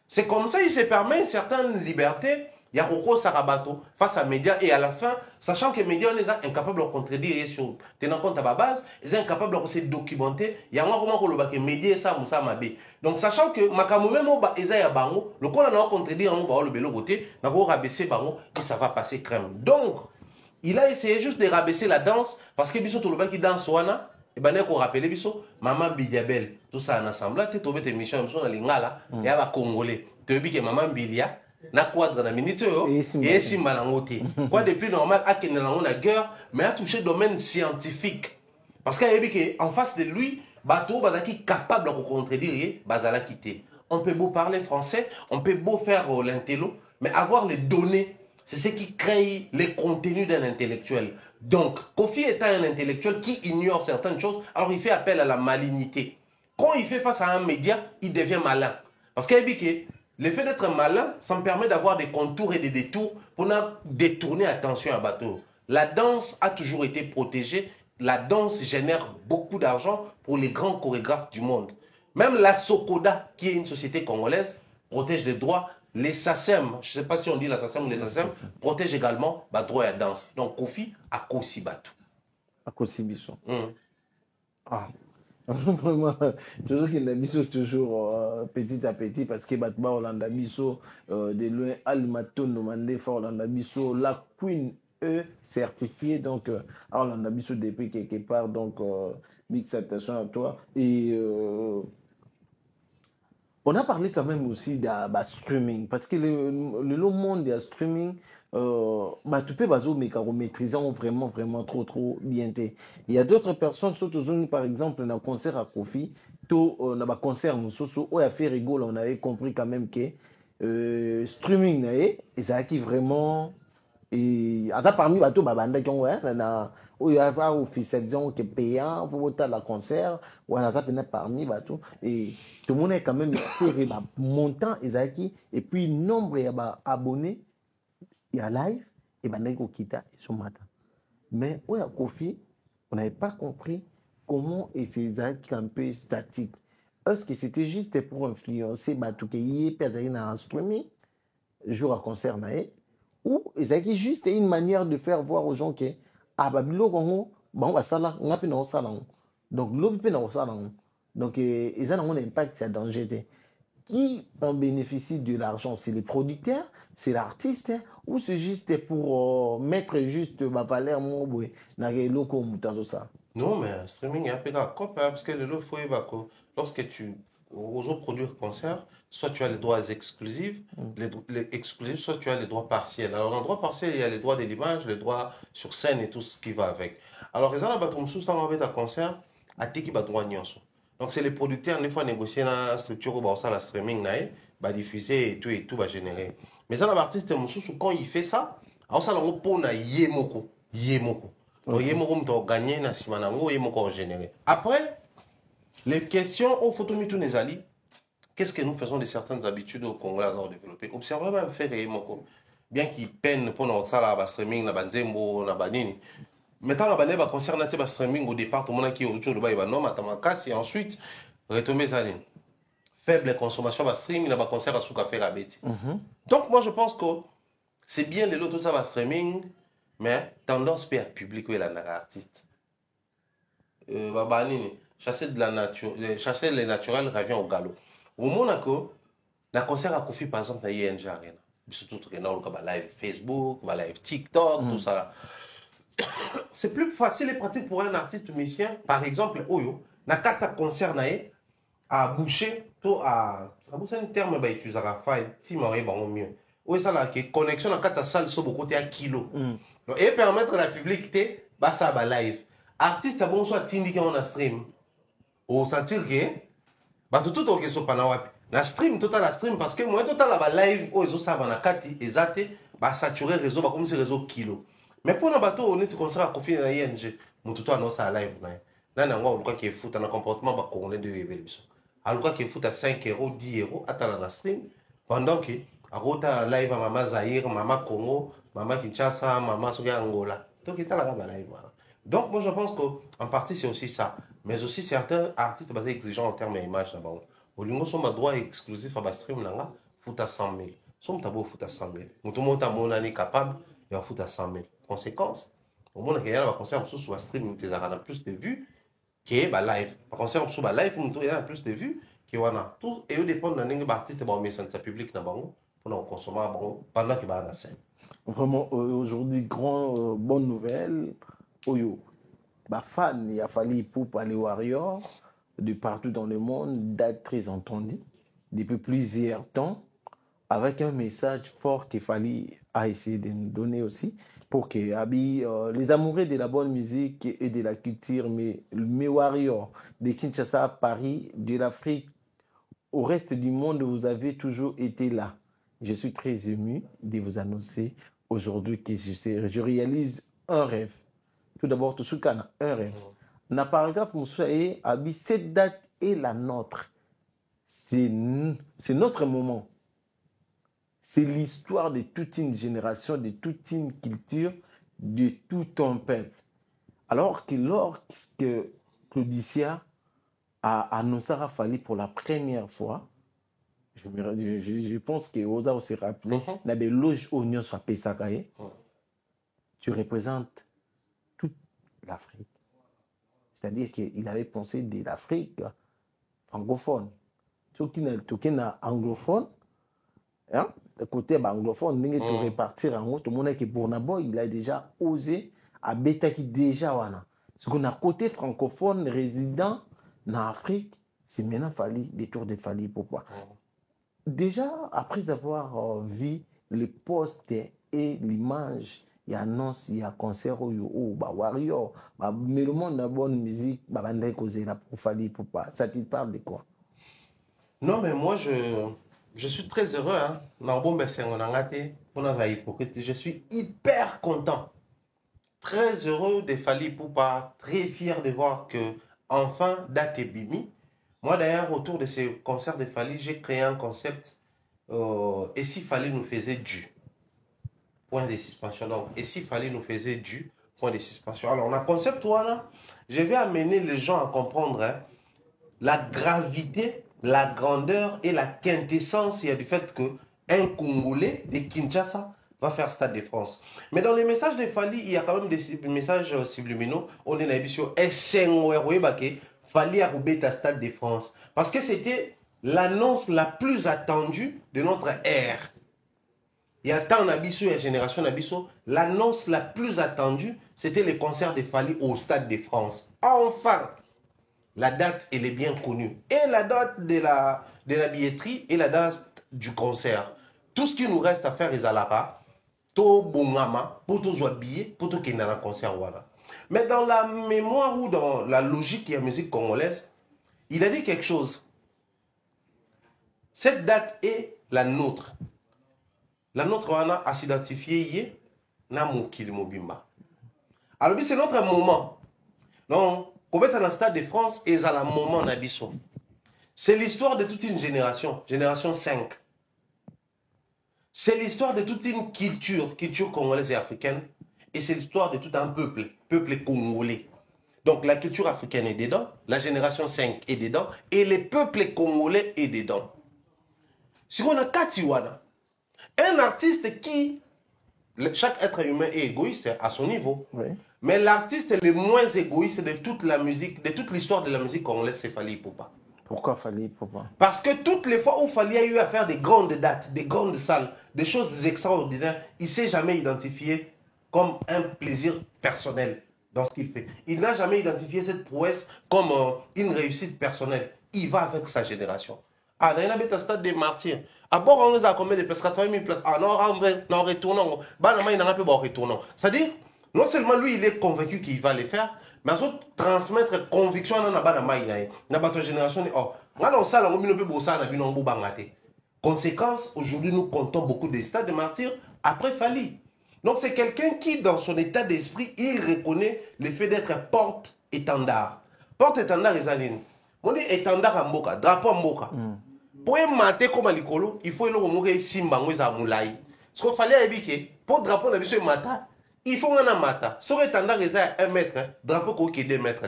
C'est comme ça, il se permet une certaine liberté. Il y a Roko Sarabato face à médias et à la fin, sachant que les médias sont incapables de contredire sur tenant compte à la base, ils sont incapables de se documenter. Il y a un moment où les médias sont ça mabé. Donc sachant que makamu même ils ont bango, le col a contredire en le belo côté, n'a pas rabaisser bango et ça va passer crème. Donc il a essayé juste de rabaisser la danse parce que biso toloba qui danse wana et ben qu'on rappelle biso maman Bidiabel tout ça en ensemble tu tombé tes missions sur la lingala et à congolais. Tu dis que maman Bilia na quadre na minute et si malangote quoi de plus normal à qu'il na guerre mais a touché domaine scientifique parce qu'en face de lui bateau bazaki capable de contredire bazala quitter. On peut beau parler français, on peut beau faire l'intello, mais avoir les données, c'est ce qui crée les contenus d'un intellectuel. Donc Kofi étant un intellectuel qui ignore certaines choses, alors il fait appel à la malignité. Quand il fait face à un média, il devient malin parce qu'il dit que le fait d'être malin, ça me permet d'avoir des contours et des détours pour détourner attention à bateau. La danse a toujours été protégée. La danse génère beaucoup d'argent pour les grands chorégraphes du monde. Même la Sokoda, qui est une société congolaise, protège les droits. Les SACEM, je ne sais pas si on dit la SACEM ou les SACEM, protègent également les droits à la danse. Donc Kofi a Kosi Batou. A Kosi Bissou. Ah. Vraiment, toujours qu'il a mis toujours petit à petit parce que Batba Olanda Bisso de loin Almaton demandé fort Olanda Bisso la Queen E certifiée donc Olanda Bisso depuis quelque part donc big salutation à toi et on a parlé quand même aussi de streaming parce que le monde de streaming tu peux maîtriser vraiment trop bien. Il y a d'autres personnes, surtout par exemple dans un concert à Kofi, dans un concert où il a fait rigoler, on avait compris quand même que streaming, et ça qui vraiment et parmi les banda qui ont il y a officiel qui est payant pour voter la concert ou à parmi bateau et tout le monde est quand même fait montant et puis nombre d'abonnés il y a live et bandeko kita et son matin mais où à Kofi on n'avait pas compris comment et ces actes un peu statiques est-ce que c'était juste pour influencer bateau qui y est perdu dans un streaming jour à concert ou c'est juste une manière de faire voir aux gens que babilo kongo bon va sala ngapi na sala donc l'obi na sala donc ils ont un impact c'est danger qui en bénéficie de l'argent c'est les producteurs c'est l'artiste ou c'est juste pour mettre juste ma valeur mon boy na loko mutanzo ça. Non mais streaming est un peu d'accord parce que le lot faut lorsque tu oses produire concert, soit tu as les droits exclusifs, les exclusifs, soit tu as les droits partiels. Alors, dans le droit partiel, il y a les droits de l'image, les droits sur scène et tout ce qui va avec. Alors, les gens qui sont en concert, à qui va droit nyonso. Donc, c'est les producteurs, une fois négocier la structure ou la streaming, va diffuser et tout va générer. Mais ça, l'artiste, quand il fait ça, alors ça, on peut yemoko. Donc, yemoko, on peut gagner, yemoko générer. Après, les questions au photomitou Nezali, qu'est-ce que nous faisons de certaines habitudes au Congo à développer? Observez même faire bien qu'ils peinent pour notre salle à streaming, à Banzembo, à Banini. Maintenant, on va concerner le streaming au départ, tout le monde qui est autour de Baï, non, Matamakas, et ensuite, retomber ça. Faible consommation de streaming, il va concert à sous café la bête. Donc, moi, je pense que c'est bien les lots, tout ça va streaming, mais tendance fait à public ou l'artiste. Chasser de la nature, chasser les naturels revient au galop. Au Monaco, le concert à Kofi, par exemple, il y a ING Arena. Surtout, il y a live Facebook, live TikTok, tout ça. C'est plus facile et pratique pour un artiste musicien, par exemple, Oyo, na kata concert à boucher, tout à boucher un terme bah utiliser à faire si m'aurait bon mieux. Oui ça là que connexion na kata salle sur beaucoup de kilo. Donc et permettre à la publicité bah ça bah live. Artiste a bon soit tindi qu'on a stream. Au sentir que bah tout au que so pana wapi. Na stream total la stream parce que moi total la live au zo ça na kati ezate bah saturer réseau bah comme c'est réseau kilo. Mais pour un bateau, on est concert à confier dans ING. Mon tout annonce à live. Là, on a qui est foot, un comportement qu'on est de l'évolution. Alors qui est foot à 5 euros, 10 euros, attends la stream. Pendant que, à rota live à Maman Zahir, Maman Congo, Maman Kinshasa, Maman Soga Angola. Donc, il est là live. Voilà. Donc, moi, je pense qu'en partie, c'est aussi ça. Mais aussi, certains artistes basés exigeants en termes d'image. Au lieu de droit exclusif à la stream, là, foot à 100 000. Son tabou foot à 100 000. Tout le monde a mon année capable, il va foot à 100 000. Conséquence, au monde qui a un concert sur stream, il y a plus de vues que live. Par concert sur live, il y a plus de vues que voilà. Tout et dépend de l'artiste et mais ça public pour nous consommer pendant qu'il va à la scène. Vraiment, aujourd'hui, bonne nouvelle. Oyo, fan, il a fallu pour les Warriors de partout dans le monde d'être très entendus depuis plusieurs temps avec un message fort qu'il fallait essayer de nous donner aussi pour que les amoureux de la bonne musique et de la culture, mes warriors de Kinshasa, Paris, de l'Afrique, au reste du monde, vous avez toujours été là. Je suis très ému de vous annoncer aujourd'hui que je réalise un rêve. Tout d'abord, tout ce qu'on a, un rêve. Dans le paragraphe, cette date est la nôtre. C'est notre moment. C'est l'histoire de toute une génération, de toute une culture, de tout un peuple. Alors que lorsque Claudicia a annoncé à Fali pour la première fois, je pense que Oza se rappelait, dans les loges oignons sur Pesakaye, tu représentes toute l'Afrique. C'est-à-dire qu'il avait pensé de l'Afrique francophone. Ceux qui sont anglophones, hein, de côté anglophone, il faut repartir en haut. Tout le monde qui pour Nabo, il a déjà osé à bêta qui déjà wana. Ce qu'on a côté francophone résident en Afrique, c'est maintenant fallu des tours de Fali pourquoi. Déjà après avoir vu le poste et l'image, il y a annonce, il y a concert warrior, mais le monde de la bonne musique, pour Fali pourquoi. Ça te parle de quoi? Non mais moi je suis très heureux, hein. Je suis hyper content. Très heureux de Fali Poupa, très fier de voir que enfin date est bimi. Moi d'ailleurs, autour de ces concerts de Fali, j'ai créé un concept. Et si Fali nous faisait du point de suspension. Donc, et si Fali nous faisait du point de suspension. Alors, on a concept là, je vais amener les gens à comprendre la gravité, la grandeur et la quintessence du fait que un Congolais de Kinshasa va faire Stade de France. Mais dans les messages de Fali, il y a quand même des messages subliminaux. On est dans l'émission Fali a roubé à Stade de France. Parce que c'était l'annonce la plus attendue de notre ère. Il y a tant d'Abisso et Génération d'Abisso, l'annonce la plus attendue, c'était le concert de Fali au Stade de France. Enfin, la date, elle est bien connue. Et la date de la billetterie et la date du concert. Tout ce qui nous reste à faire est à la to bongama, pour tout soit billet, pour tout qu'il y ait un concert. Voilà. Mais dans la mémoire ou dans la logique de la musique congolaise, il a dit quelque chose. Cette date est la nôtre. La nôtre, on a s'identifié na mokili mobimba. Alors, c'est notre moment. Donc, quand on est dans le Stade de France, c'est un moment d'Abisso. C'est l'histoire de toute une génération, génération 5. C'est l'histoire de toute une culture congolaise et africaine. et c'est l'histoire de tout un peuple congolais. Donc la culture africaine est dedans, la génération 5 est dedans, et les peuples congolais est dedans. Si on a Katiwana, un artiste qui, chaque être humain est égoïste à son niveau, Oui. mais l'artiste le moins égoïste de toute la musique, de toute l'histoire de la musique congolaise, c'est Fally Ipupa. Pourquoi Fally Ipupa? Parce que toutes les fois où Fally a eu à faire des grandes dates, des grandes salles, des choses extraordinaires, il ne s'est jamais identifié comme un plaisir personnel dans ce qu'il fait. Il n'a jamais identifié cette prouesse comme une réussite personnelle. Il va avec sa génération. Ah, il y a un stade des martyrs. À bord, on a combien de places? 80 000 places. Ah, non, on retournons. Il n'a pas retournant. C'est-à-dire, non seulement lui, il est convaincu qu'il va les faire, mais il transmettre conviction dans la génération. Oh, conséquence, aujourd'hui, nous comptons beaucoup des stades de martyrs après Fally. Donc, c'est quelqu'un qui, dans son état d'esprit, il reconnaît le fait d'être porte-étendard. Porte-étendard, Ezaline. On dit étendard en Mboka, drapeau en Mboka. Pour mater comme à l'écolo, il faut que Simbango à Moulaï. Ce qu'il fallait éviter, pour drapeau de M. Mata, il faut un mata. Sur étendard, il y a 1 mètre, drapeau qui est 2 mètres.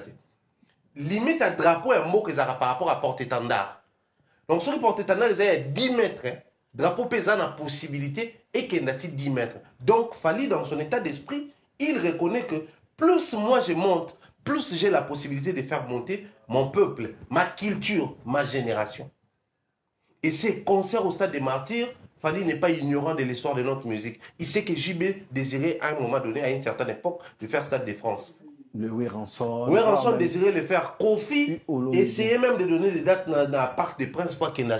Limite à drapeau en Mboka par rapport à porte-étendard. Donc, sur le porte-étendard, il y a 10 mètres. Drapeau pesant la possibilité et qu'il y a 10 mètres. Donc, Fally, dans son état d'esprit, il reconnaît que plus moi je monte, plus j'ai la possibilité de faire monter mon peuple, ma culture, ma génération. Et ces concerts au stade des martyrs, Fally n'est pas ignorant de l'histoire de notre musique. Il sait que JB désirait à un moment donné, à une certaine époque, de faire Stade de France. Le Weranson. Weranson désirait le faire. Kofi essayait même de donner des dates dans le Parc des Princes pour qu'il y ait dans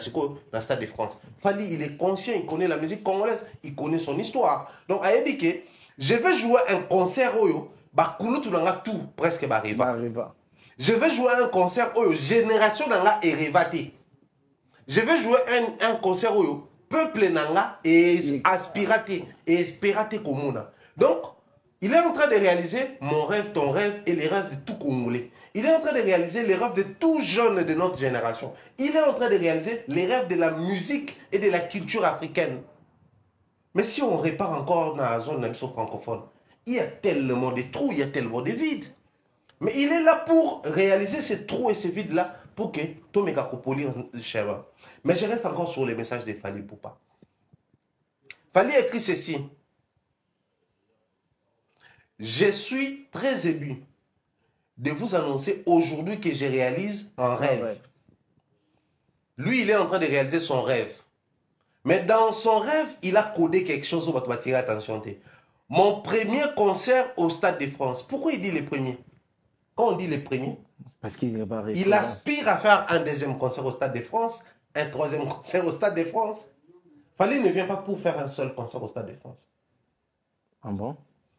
le Stade de France. Fally, il est conscient, il connaît la musique congolaise, il connaît son histoire. Donc, à Ebike, je vais jouer un concert où tout presque arriva. Je vais jouer un concert où génération nanga est révatée. Je vais jouer un concert où peuple nanga est aspiraté et espératé comme on. Donc, il est en train de réaliser mon rêve, ton rêve et les rêves de tout Congolais. Il est en train de réaliser les rêves de tout jeune de notre génération. Il est en train de réaliser les rêves de la musique et de la culture africaine. Mais si on répare encore dans la zone francophone, il y a tellement de trous, il y a tellement de vides. Mais il est là pour réaliser ces trous et ces vides-là pour que tout le monde puisse. Mais je reste encore sur les messages de Fally Ipupa. Fally écrit ceci. Je suis très ému de vous annoncer aujourd'hui que je réalise un rêve. Lui, il est en train de réaliser son rêve. Mais dans son rêve, il a codé quelque chose où on va tirer attention. Mon premier concert au Stade de France. Pourquoi il dit le premier? Quand on dit le premier, parce qu'il aspire à faire un deuxième concert au Stade de France, un troisième concert au Stade de France. Fally ne vient pas pour faire un seul concert au Stade de France. Ah bon?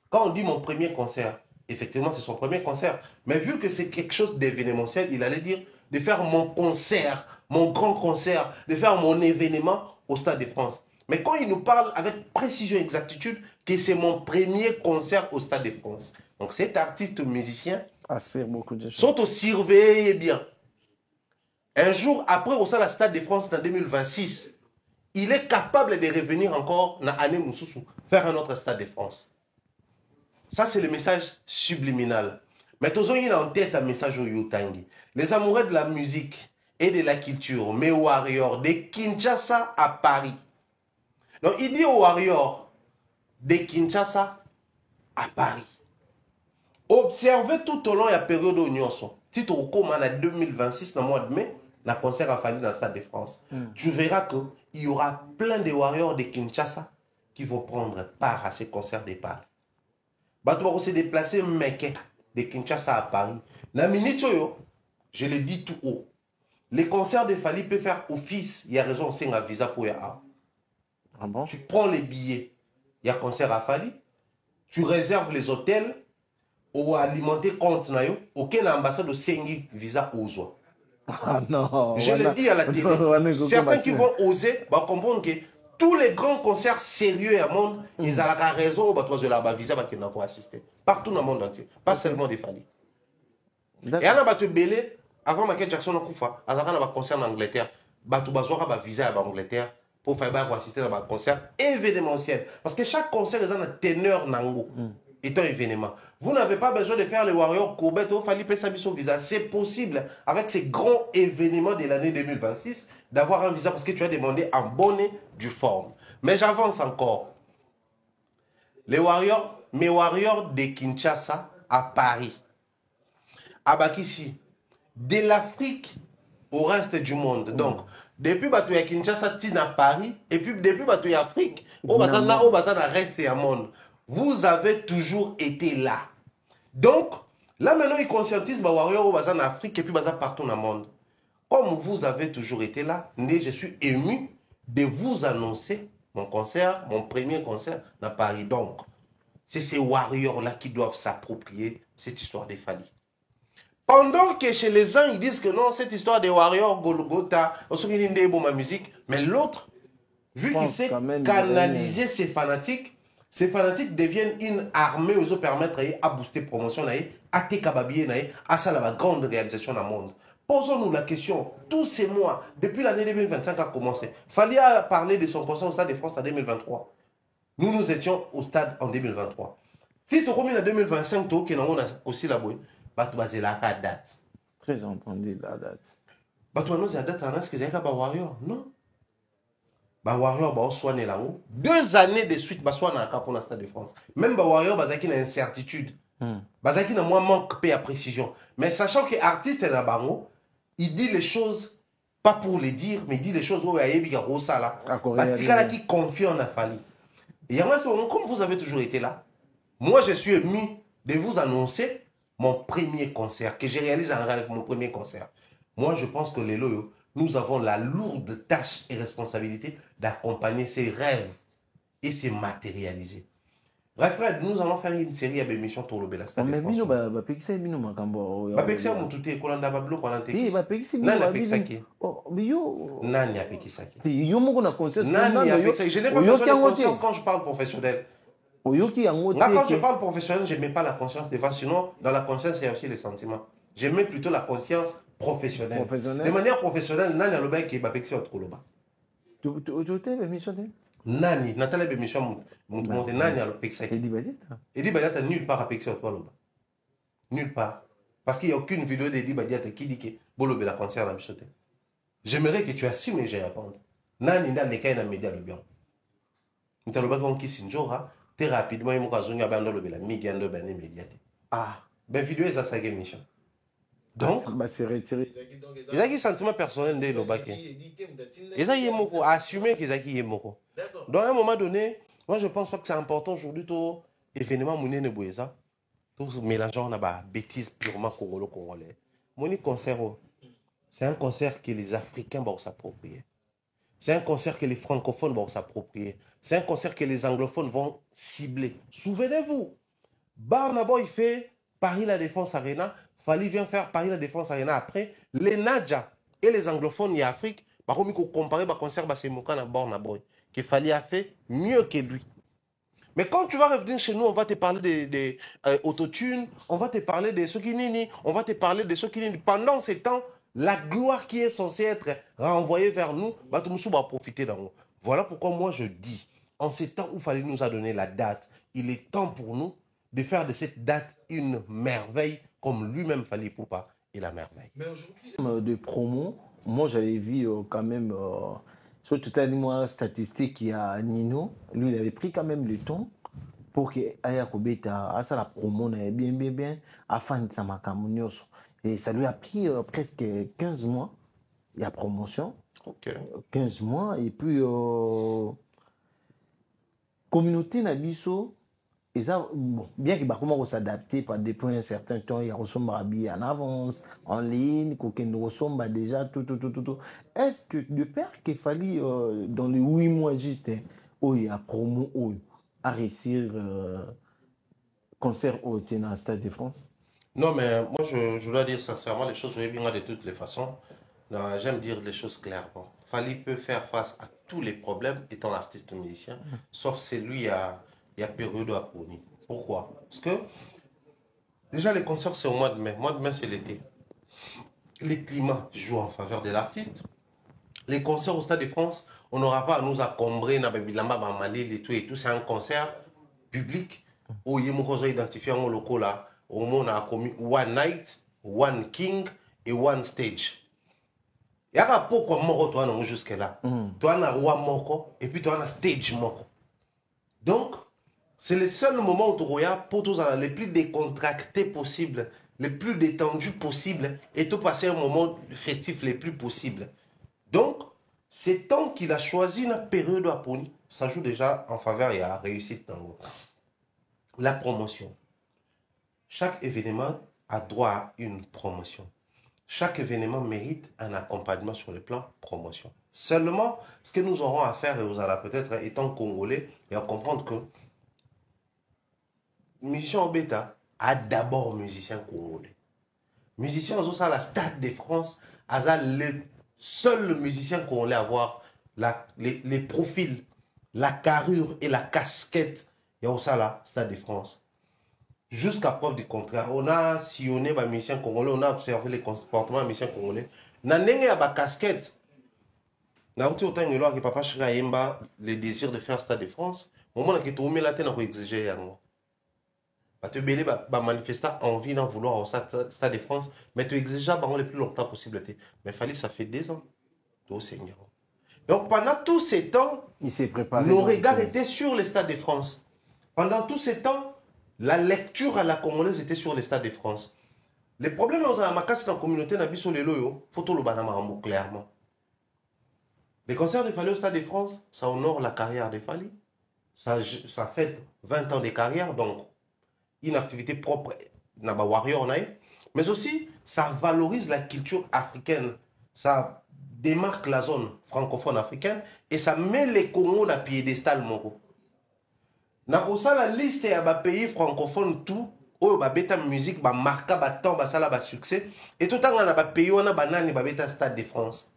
Quand on dit mon premier concert, effectivement, c'est son premier concert. Mais vu que c'est quelque chose d'événementiel, il allait dire de faire mon concert, mon grand concert, de faire mon événement au Stade de France. Mais quand il nous parle avec précision et exactitude que c'est mon premier concert au Stade de France. Donc cet artiste musicien aspire beaucoup de choses. Sont surveillés bien. Un jour après au Stade de France en 2026, il est capable de revenir encore dans l'année Moussoussou, faire un autre Stade de France. Ça, c'est le message subliminal. Mais tous il a en tête un message au Yutangi. Les amoureux de la musique et de la culture, mes warriors de Kinshasa à Paris. Donc, il dit aux warriors de Kinshasa à Paris. Observez tout au long de la période de l'Union. Si tu recommandes en 2026, dans le mois de mai, le concert a fallu dans le Stade de France. Tu verras qu'il y aura plein de warriors de Kinshasa qui vont prendre part à ces concerts de Paris. Tu vas se déplacer de Kinshasa à Paris. La minute, je le dis tout haut. Les concerts de Fally peuvent faire office. Il y a raison, c'est un visa pour y aller. Ah bon? Tu prends les billets. Il y a concert à Fally. Tu réserves les hôtels. Ou alimenter compte. Aucun ambassade de Sengi visa ose. Ah non. Je le dis à la télé. Certains qui vont oser vont comprendre que tous les grands concerts sérieux au monde, ils ont la raison de la visa pour assister. Partout dans le monde entier. Pas seulement des Fally. Et on a battu Belé, avant Michael Jackson, on a un concert en Angleterre. Batu Bazoura a visa en Angleterre pour faire assister à un concert événementiel. Parce que chaque concert, ils ont un teneur nango. est un événement. Vous n'avez pas besoin de faire les Warriors Courbet au Fali Pesabiso visa. C'est possible avec ces grands événements de l'année 2026 d'avoir un visa parce que tu as demandé en bonne et due forme. Mais j'avance encore. Les Warriors, mes Warriors de Kinshasa à Paris, à Bakissi, de l'Afrique au reste du monde. Donc, depuis que Kinshasa, tu à Paris, et puis depuis que Afrique, au Bazana, reste du monde. Vous avez toujours été là. Donc, là maintenant, ils conscientisent les Warriors au Bazana Afrique et puis partout dans le monde. Comme vous avez toujours été là, je suis ému de vous annoncer mon concert, mon premier concert dans Paris. Donc, c'est ces Warriors-là qui doivent s'approprier cette histoire des Fali. Pendant que chez les uns, ils disent que non, cette histoire des Warriors, Golgotha, ma musique, mais l'autre, vu qu'il sait canaliser ses fanatiques deviennent une armée aux autres permettre à booster promotion, à tékababier, à ça la grande réalisation dans le monde. Posons-nous la question, tous ces mois, depuis l'année 2025 a commencé, fallait parler de son concert au Stade de France en 2023. Nous étions au stade en 2023. Si tu reviens en 2025, tu as aussi la boîte. Tu as la date. Très entendu, la date. Tu as la date, tu as la Warrior. Non. Warrior, tu as soigné là. 2 années de suite, tu as soigné pour le Stade de France. Même Warrior, tu as une incertitude. Tu as un manque de précision. Mais sachant que l'artiste est là-bas, il dit les choses, pas pour les dire, mais il dit les choses où il y a un ça là. Il y a qui confie en Afali. Et comme vous avez toujours été là, moi je suis ému de vous annoncer mon premier concert, que j'ai réalisé en rêve, mon premier concert. Moi je pense que les Loyo, nous avons la lourde tâche et responsabilité d'accompagner ces rêves et se matérialiser. Bref, Fred, nous allons faire une série d'émissions sur le Bela Stade. Mais bino ba pekisa bino makambo. Ba pekisa mututé kolanda bablo kolanda. Ba pekisa bino. Nani a pekisa qui? Oh, yo. Nani a pekisa qui? Yo moko na conscience. Nani a pekisa. Je n'ai pas besoin de conscience quand je parle professionnel. Quand je parle professionnel, je ne mets pas la conscience devant. Sinon, dans la conscience, il y a aussi les sentiments. Je mets plutôt la conscience professionnelle. De manière professionnelle, Nani a le bail qui va pekisa autre loba. Tu t'es émission? Nani, Nathalie Bémission, Nani a le pexé. Edi Badiata. Edi Badiata nulle part à pexé au toit. Nulle part. Parce qu'il n'y a aucune vidéo d'Edi Badiata qui dit que Bolo la concert à Bichoté. J'aimerais que tu assumes et je réponde. Nani n'a les cas dans les médias le bien. Nous t'allons qui s'injora, très rapidement, il m'a dit que la migando ben médias. Ah, ben vidéo est ça sa émission. Donc, c'est retiré. Ils ont un sentiment personnel de l'Obake. Ils ont assumé qu'ils ont un moko. Donc, à un moment donné, moi je pense pas que c'est important aujourd'hui, tout événement Mouné Neboueza, tout mélangeant à bêtises purement congolais. Mon concert, c'est un concert que les Africains vont s'approprier. C'est un concert que les francophones vont s'approprier. C'est un concert que les anglophones vont cibler. Souvenez-vous, Barnabo, il fait Paris La Défense Arena. Fali vient faire Paris La Défense Arena après. Les Nadja et les anglophones et Afrique, par contre, comparer le concert, c'est mon cas à Barnabo. Qu'il fallait a fait mieux que lui. Mais quand tu vas revenir chez nous, on va te parler des autotunes, on va te parler de ceux qui nini, on va te parler de ceux qui nini. Pendant ces temps, la gloire qui est censée être renvoyée vers nous, tout va profiter d'en haut. Voilà pourquoi moi je dis, en ces temps où il fallait nous a donné la date, il est temps pour nous de faire de cette date une merveille, comme lui-même Fally Ipupa et la merveille. Mais aujourd'hui, de promo, moi j'avais vu quand même... Sur tout un mois statistique, il y a Nino, lui il avait pris quand même le temps pour que Aya Kobeta a ça la promo bien afin de Samakamonios. Et ça lui a pris presque 15 mois. Il y a promotion. Okay. 15 mois. Et puis communauté Nabiso, et ça, bon, bien qu'il va comment s'adapter par depuis un certain temps, il y a ressemble en avance, en ligne, qu'il ressemble déjà tout. Est-ce que de père qu'il fallait dans les 8 mois juste, où il y a promo, à réussir concert au Stade de France? Non, mais moi je dois dire sincèrement les choses bien de toutes les façons. J'aime dire les choses clairement. Fally peut faire face à tous les problèmes étant artiste musicien, sauf celui il y a période à Pony. Pourquoi? Parce que déjà les concerts c'est au mois de mai. Mois de mai c'est l'été. Les climats jouent en faveur de l'artiste. Les concerts au Stade de France, on n'aura pas à nous encombrer dans Babilamba, Malil et tout. C'est un concert public où il y a identifié un local là, au monde a commis one night, one king et one stage. Il y a pourquoi moko toi non jusque là. Toi na roi moko et puis toi na stage moko. Donc c'est le seul moment où tu regardes pour tous les plus décontractés possibles, les plus détendus possibles et tout passer un moment festif les plus possible. Donc c'est tant qu'il a choisi une période à Pony, ça joue déjà en faveur et à réussite dans la promotion. Chaque événement a droit à une promotion. Chaque événement mérite un accompagnement sur le plan promotion. Seulement, ce que nous aurons à faire, et vous allez peut-être, étant Congolais, et à comprendre que musicien Obeta a d'abord musicien congolais. Musicien à la Stade de France, a le seul musicien congolais à avoir les profils, la carrure et la casquette. Il y a aussi la Stade de France. Jusqu'à preuve du contraire, on a sillonné les musiciens congolais, on a observé les comportements des musiciens congolais. Na nenge ya ba casquette. Na uti autant ngelo que papa Chira Yemba le désir de faire Stade de France. Au moment que tu mets la tête, on exiger yango. Ba te belé ba manifester envie d'en vouloir au Stade de France, mais tu exiges ba le plus longtemps possible. Mais fallait ça fait 2 ans. Au Seigneur. Donc pendant tous ces temps, il s'est préparé. Nos regards étaient sur le Stade de France. Pendant tous ces temps, la lecture à la congolaise était sur le Stade de France. Les problèmes dans la macasse dans la communauté n'a sur les loyaux, photo le banamarambo clairement. Les concerts de Fali au Stade de France, ça honore la carrière de Fali. Ça fait 20 ans de carrière, donc une activité propre n'a pas warrior naï. Mais aussi, ça valorise la culture africaine. Ça démarque la zone francophone africaine et ça met les Congos dans le piédestal moko. Na la liste ya ba pays francophones tout oyo ba beta musique ba marka ba temps ba sala ba succès et tout tanga na ba pays wana banani ba beta Stade de France.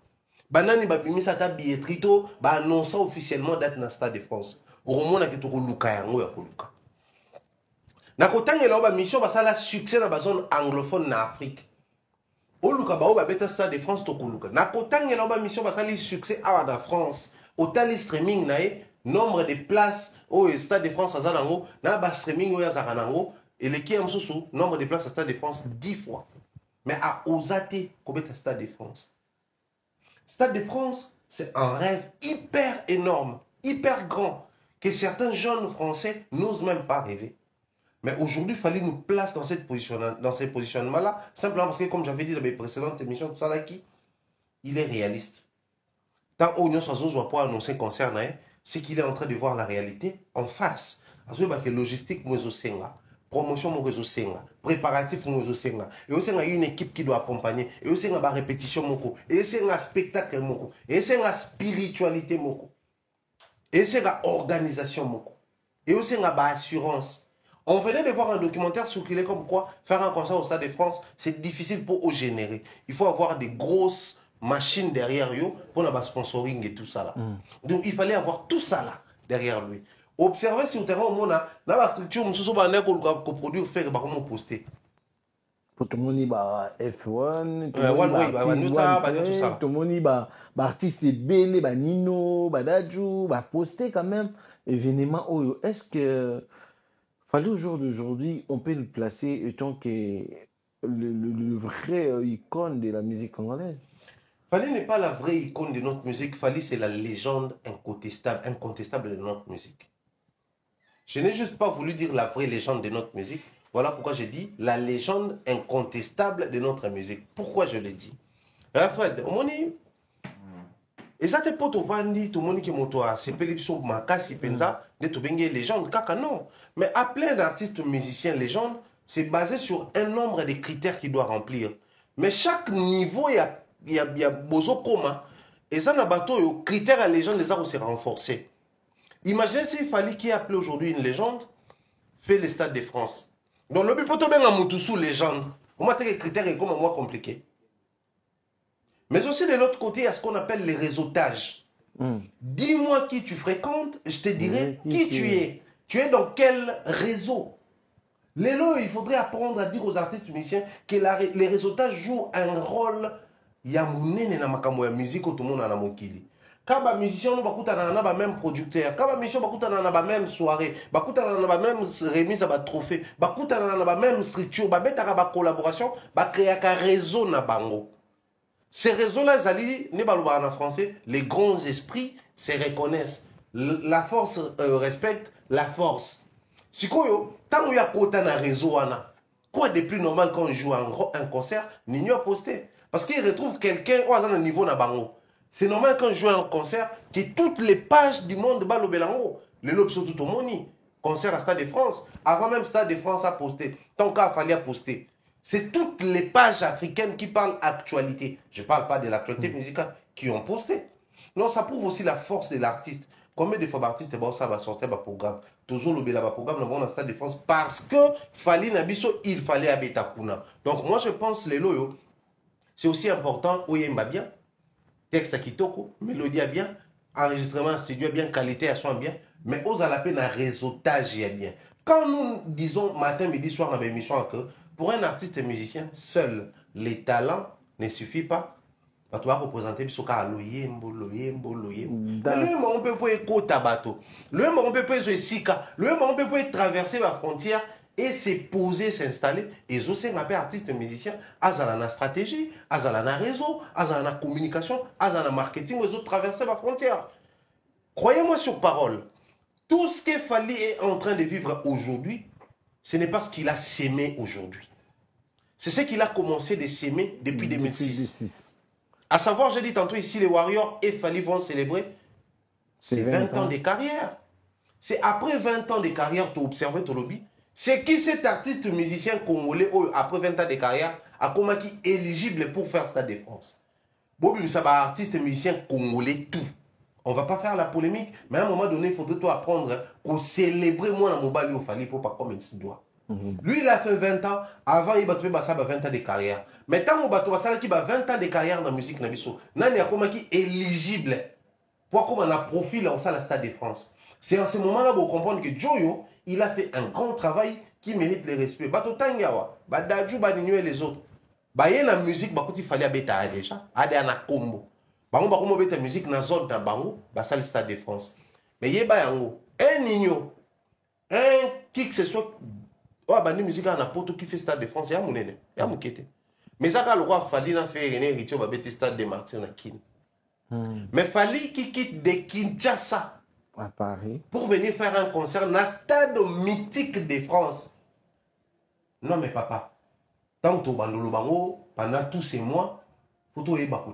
Banani ba bimisa ta billetterie to ba annoncer officiellement date na Stade de France. Oromona ki to ko luka yango ya ko luka. Na kotangela ba mission ba sala succès na ba zone anglophone na Afrique. O luka ba o ba beta Stade de France to ko luka. Na kotangela ba mission ba sala succès à la France. Au tali streaming na nombre de places au Stade de France à Zanango, na ba streaming au Zaranango, et les qui ont nombre de places à Stade de France 10 fois. Mais à Osate, combien de Stade de France? Stade de France, c'est un rêve hyper énorme, hyper grand, que certains jeunes Français n'osent même pas rêver. Mais aujourd'hui, il fallait nous placer dans ces positionnements-là, simplement parce que, comme j'avais dit dans mes précédentes émissions, tout ça là, il est réaliste. Tant qu'on ne pas annoncer un concert, c'est qu'il est en train de voir la réalité en face. Parce que logistique, promotion, préparatif, et aussi il y a une équipe qui doit accompagner, et aussi il y a une répétition, et aussi il y a un spectacle, et aussi il y a une spiritualité, et aussi il y a une organisation, et aussi il y a une assurance. On venait de voir un documentaire circuler comme quoi faire un concert au Stade de France, c'est difficile pour générer. Il faut avoir des grosses machines derrière eux pour le sponsoring et tout ça là. Donc il fallait avoir tout ça là derrière lui. Observer sur le terrain au monde, dans la structure, nous sommes en train de produire, faire comment poster. Pour tout le monde, F1, tout le monde, artiste Bélé, Nino, Dadju, poster quand même événement. Est-ce que fallait au jour d'aujourd'hui, on peut le placer étant que le vrai icône de la musique congolaise? Fali n'est pas la vraie icône de notre musique. Fali, c'est la légende incontestable de notre musique. Je n'ai juste pas voulu dire la vraie légende de notre musique. Voilà pourquoi j'ai dit la légende incontestable de notre musique. Pourquoi je l'ai dit? Fred, au moni, et ça te peut vendre tout le monde qui monte c'est Pelipso Makasi Penza de tout bengue légende kaka non. Mais appeler un artiste musicien légende, c'est basé sur un nombre de critères qu'il doit remplir. Mais chaque niveau il y a bozo coma et ça n'a pas de critères à légende les arts s'est renforcé. Imaginez s'il fallait qu'il appelé aujourd'hui une légende, fait le Stade de France. Donc le but peut bien en sous légende. On m'a dit que les critères sont comme moi compliqués. Mais aussi de l'autre côté, il y a ce qu'on appelle les réseautages. Dis-moi qui tu fréquentes, je te dirai qui tu es. Tu es dans quel réseau? Lélo, il faudrait apprendre à dire aux artistes musiciens que les réseautages jouent un rôle. Il y a une musique tout le monde a mokili. quand les musiciens ont même producteur, quand les musiciens ont même soirée, ont même remise à trophée, ont même structure, ont collaboration, créer un réseau na bango. Ces réseaux-là, en français, les grands esprits se reconnaissent. La force respecte la force. Si tant qu'il y a un réseau, quoi de plus normal quand on joue un concert, n'y a posté. Parce qu'il retrouve quelqu'un au un niveau na bango. C'est normal quand je joue un concert que toutes les pages du monde balo belango. Les lobes sont tout au monde. Concert à Stade de France. Avant même Stade de France a posté. Tant qu'il fallait poster. C'est toutes les pages africaines qui parlent actualité. Je ne parle pas de l'actualité musicale qui ont posté. Non, ça prouve aussi la force de l'artiste. Combien de fois l'artiste ça va sortir un programme. Toujours le programme dans le Stade de France parce que fallait Nabiso, il fallait habiter Kuna. Donc moi je pense les loyaux, c'est aussi important où il y a bien, texte à kitoko, mélodie à bien, enregistrement studio à bien, qualité à son bien, mais aux à la peine un réseautage à bien. Quand nous disons matin, midi, soir dans l'émission que pour un artiste et musicien, seul les talents ne suffit pas. Tu vas représenter loyembo. Mais le on peut pas écouter bateau. Le on peut pas sika. Le on peut pas traverser la frontière et se poser, s'installer. Et je sais m'appeler artiste musicien, azala stratégie, azala réseau, azala communication, azala marketing, les autres traverser la frontière. Croyez-moi sur parole. Tout ce que Fally est en train de vivre aujourd'hui, ce n'est pas ce qu'il a sémé aujourd'hui. C'est ce qu'il a commencé de s'aimer depuis 2006. À savoir, j'ai dit tantôt ici, les Warriors et Fally vont célébrer c'est 20 ans de carrière. C'est après 20 ans de carrière, tu observes ton lobby. C'est qui cet artiste musicien congolais, après 20 ans de carrière, a comment qui est éligible pour faire Stade de France. Bon, ça va artiste musicien congolais tout. On ne va pas faire la polémique, mais à un moment donné, il faudrait toi apprendre qu'on célébrer moi dans mon bal au Fally pour pas comme il se doit. Lui, il a fait 20 ans. Avant, il a fait 20 ans de carrière. Mais tant que il a 20 ans de carrière dans la musique, il y a qui est éligible. Pourquoi on a profil au Stade de France. C'est en ce moment-là que vous comprenez que Joyo, il a fait un grand travail qui mérite le respect. Bato Tangawa, Badaju, Badinyo et les autres. Il y a la musique, il fallait habiter déjà. Il y a un combo. Il y a la musique dans la zone de Bango, c'est le Stade de France. Mais il y a un Nino, un qui que ce soit. Oh, bandi musique na poto qui fait Stade de France, ya munene, ya mukete. Mais ça le roi Fally na fait René Ritio ba beti Stade de Martyrs na Kin. Mais Fally qui quitte de Kinshasa à Paris pour venir faire un concert dans le stade mythique de France. Non mais papa, tant que bandolo bango pendant tous ces mois, faut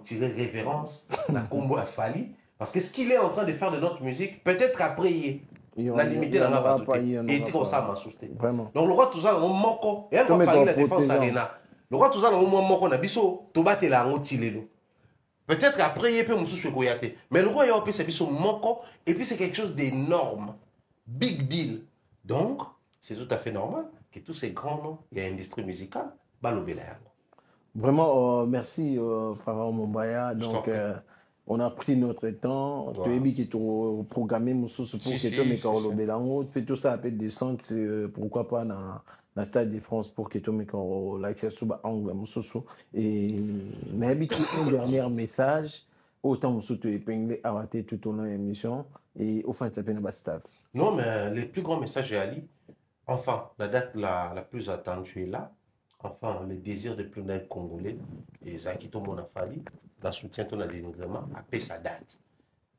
tirer révérence na combo à Fally parce que ce qu'il est en train de faire de notre musique, peut-être après la limité dans la bataille et dit qu'on s'en m'a soutenu. Donc le roi tout ça on moko et elle va parler la défense arena. Le roi tout ça on moko na biso to battre la ngotilelo. Peut-être après il peut musu chokoyate. Mais le roi il a c'est biso moko et puis c'est quelque chose d'énorme. Big deal. Donc c'est tout à fait normal que tous ces grands noms, il y a une industrie musicale, balobela. Vraiment merci Pharaon Mombaya. Donc on a pris notre temps. Tu as dit que tu as programmé pour que tu Belango. Tu fais tout ça après descendre, pourquoi pas dans le Stade de France pour que tu aies l'accès à l'angle. Et mais un dernier message. Autant tu épinglé à rater tout au long de l'émission. Et au fin de sa peine, staff. Non, mais le plus grand message est Ali. Enfin, la date la plus attendue est là. Enfin, le désir de plus d'être congolais. Et Zakito Monafali. Dans soutien ton dénigrement, après sa date.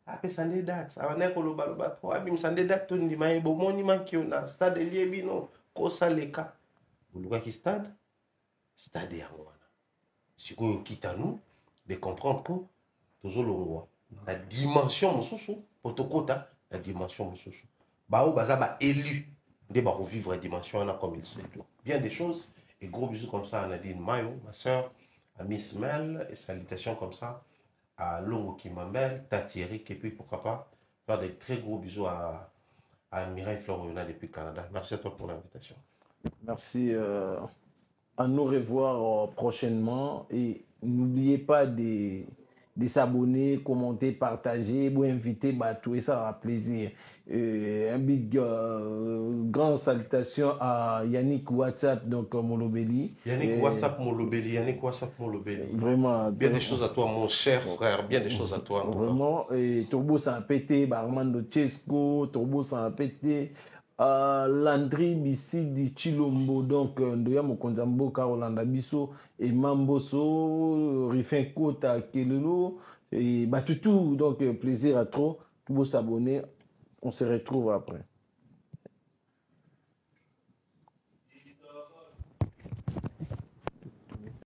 Après sa date. Avant qu'on le baloba trop, abim sa date ton di maïbo monument qui on a stade liebino kosa leka. Buluka qui stade ya ngwana. Si ko kita nous de comprendre que toujours longwa. La dimension mususu potokota la dimension mususu. Bao bazaba élu de ba revivre la dimension là comme il se doit. Bien des choses et gros bisous comme ça à Nadine Mayo, ma soeur, à Miss Mel, et salutations comme ça à Longo Kimambel, Tati Eric, et puis pourquoi pas faire des très gros bisous à Mireille Floriona depuis Canada. Merci à toi pour l'invitation. Merci. À nous revoir prochainement. Et n'oubliez pas de de s'abonner, commenter, partager, vous inviter, bah, tout ça à plaisir. Un big grande salutation à Yannick WhatsApp, donc Molobeli. Yannick WhatsApp Molobeli, Yannick WhatsApp Molobeli. Vraiment, Bien des choses à toi, mon cher frère, bien des choses à toi en tout cas. vraiment, et Turbo ça a pété, bah, Armando Chesco, Turbo ça a pété. Landry Bissidi Chilombo, donc Ndoya Mokonzambo, Karolanda Bisso, et Mamboso, Rifin Kota, Kelelo, et Batutu, donc plaisir à trop. Tout beau s'abonner, on se retrouve après.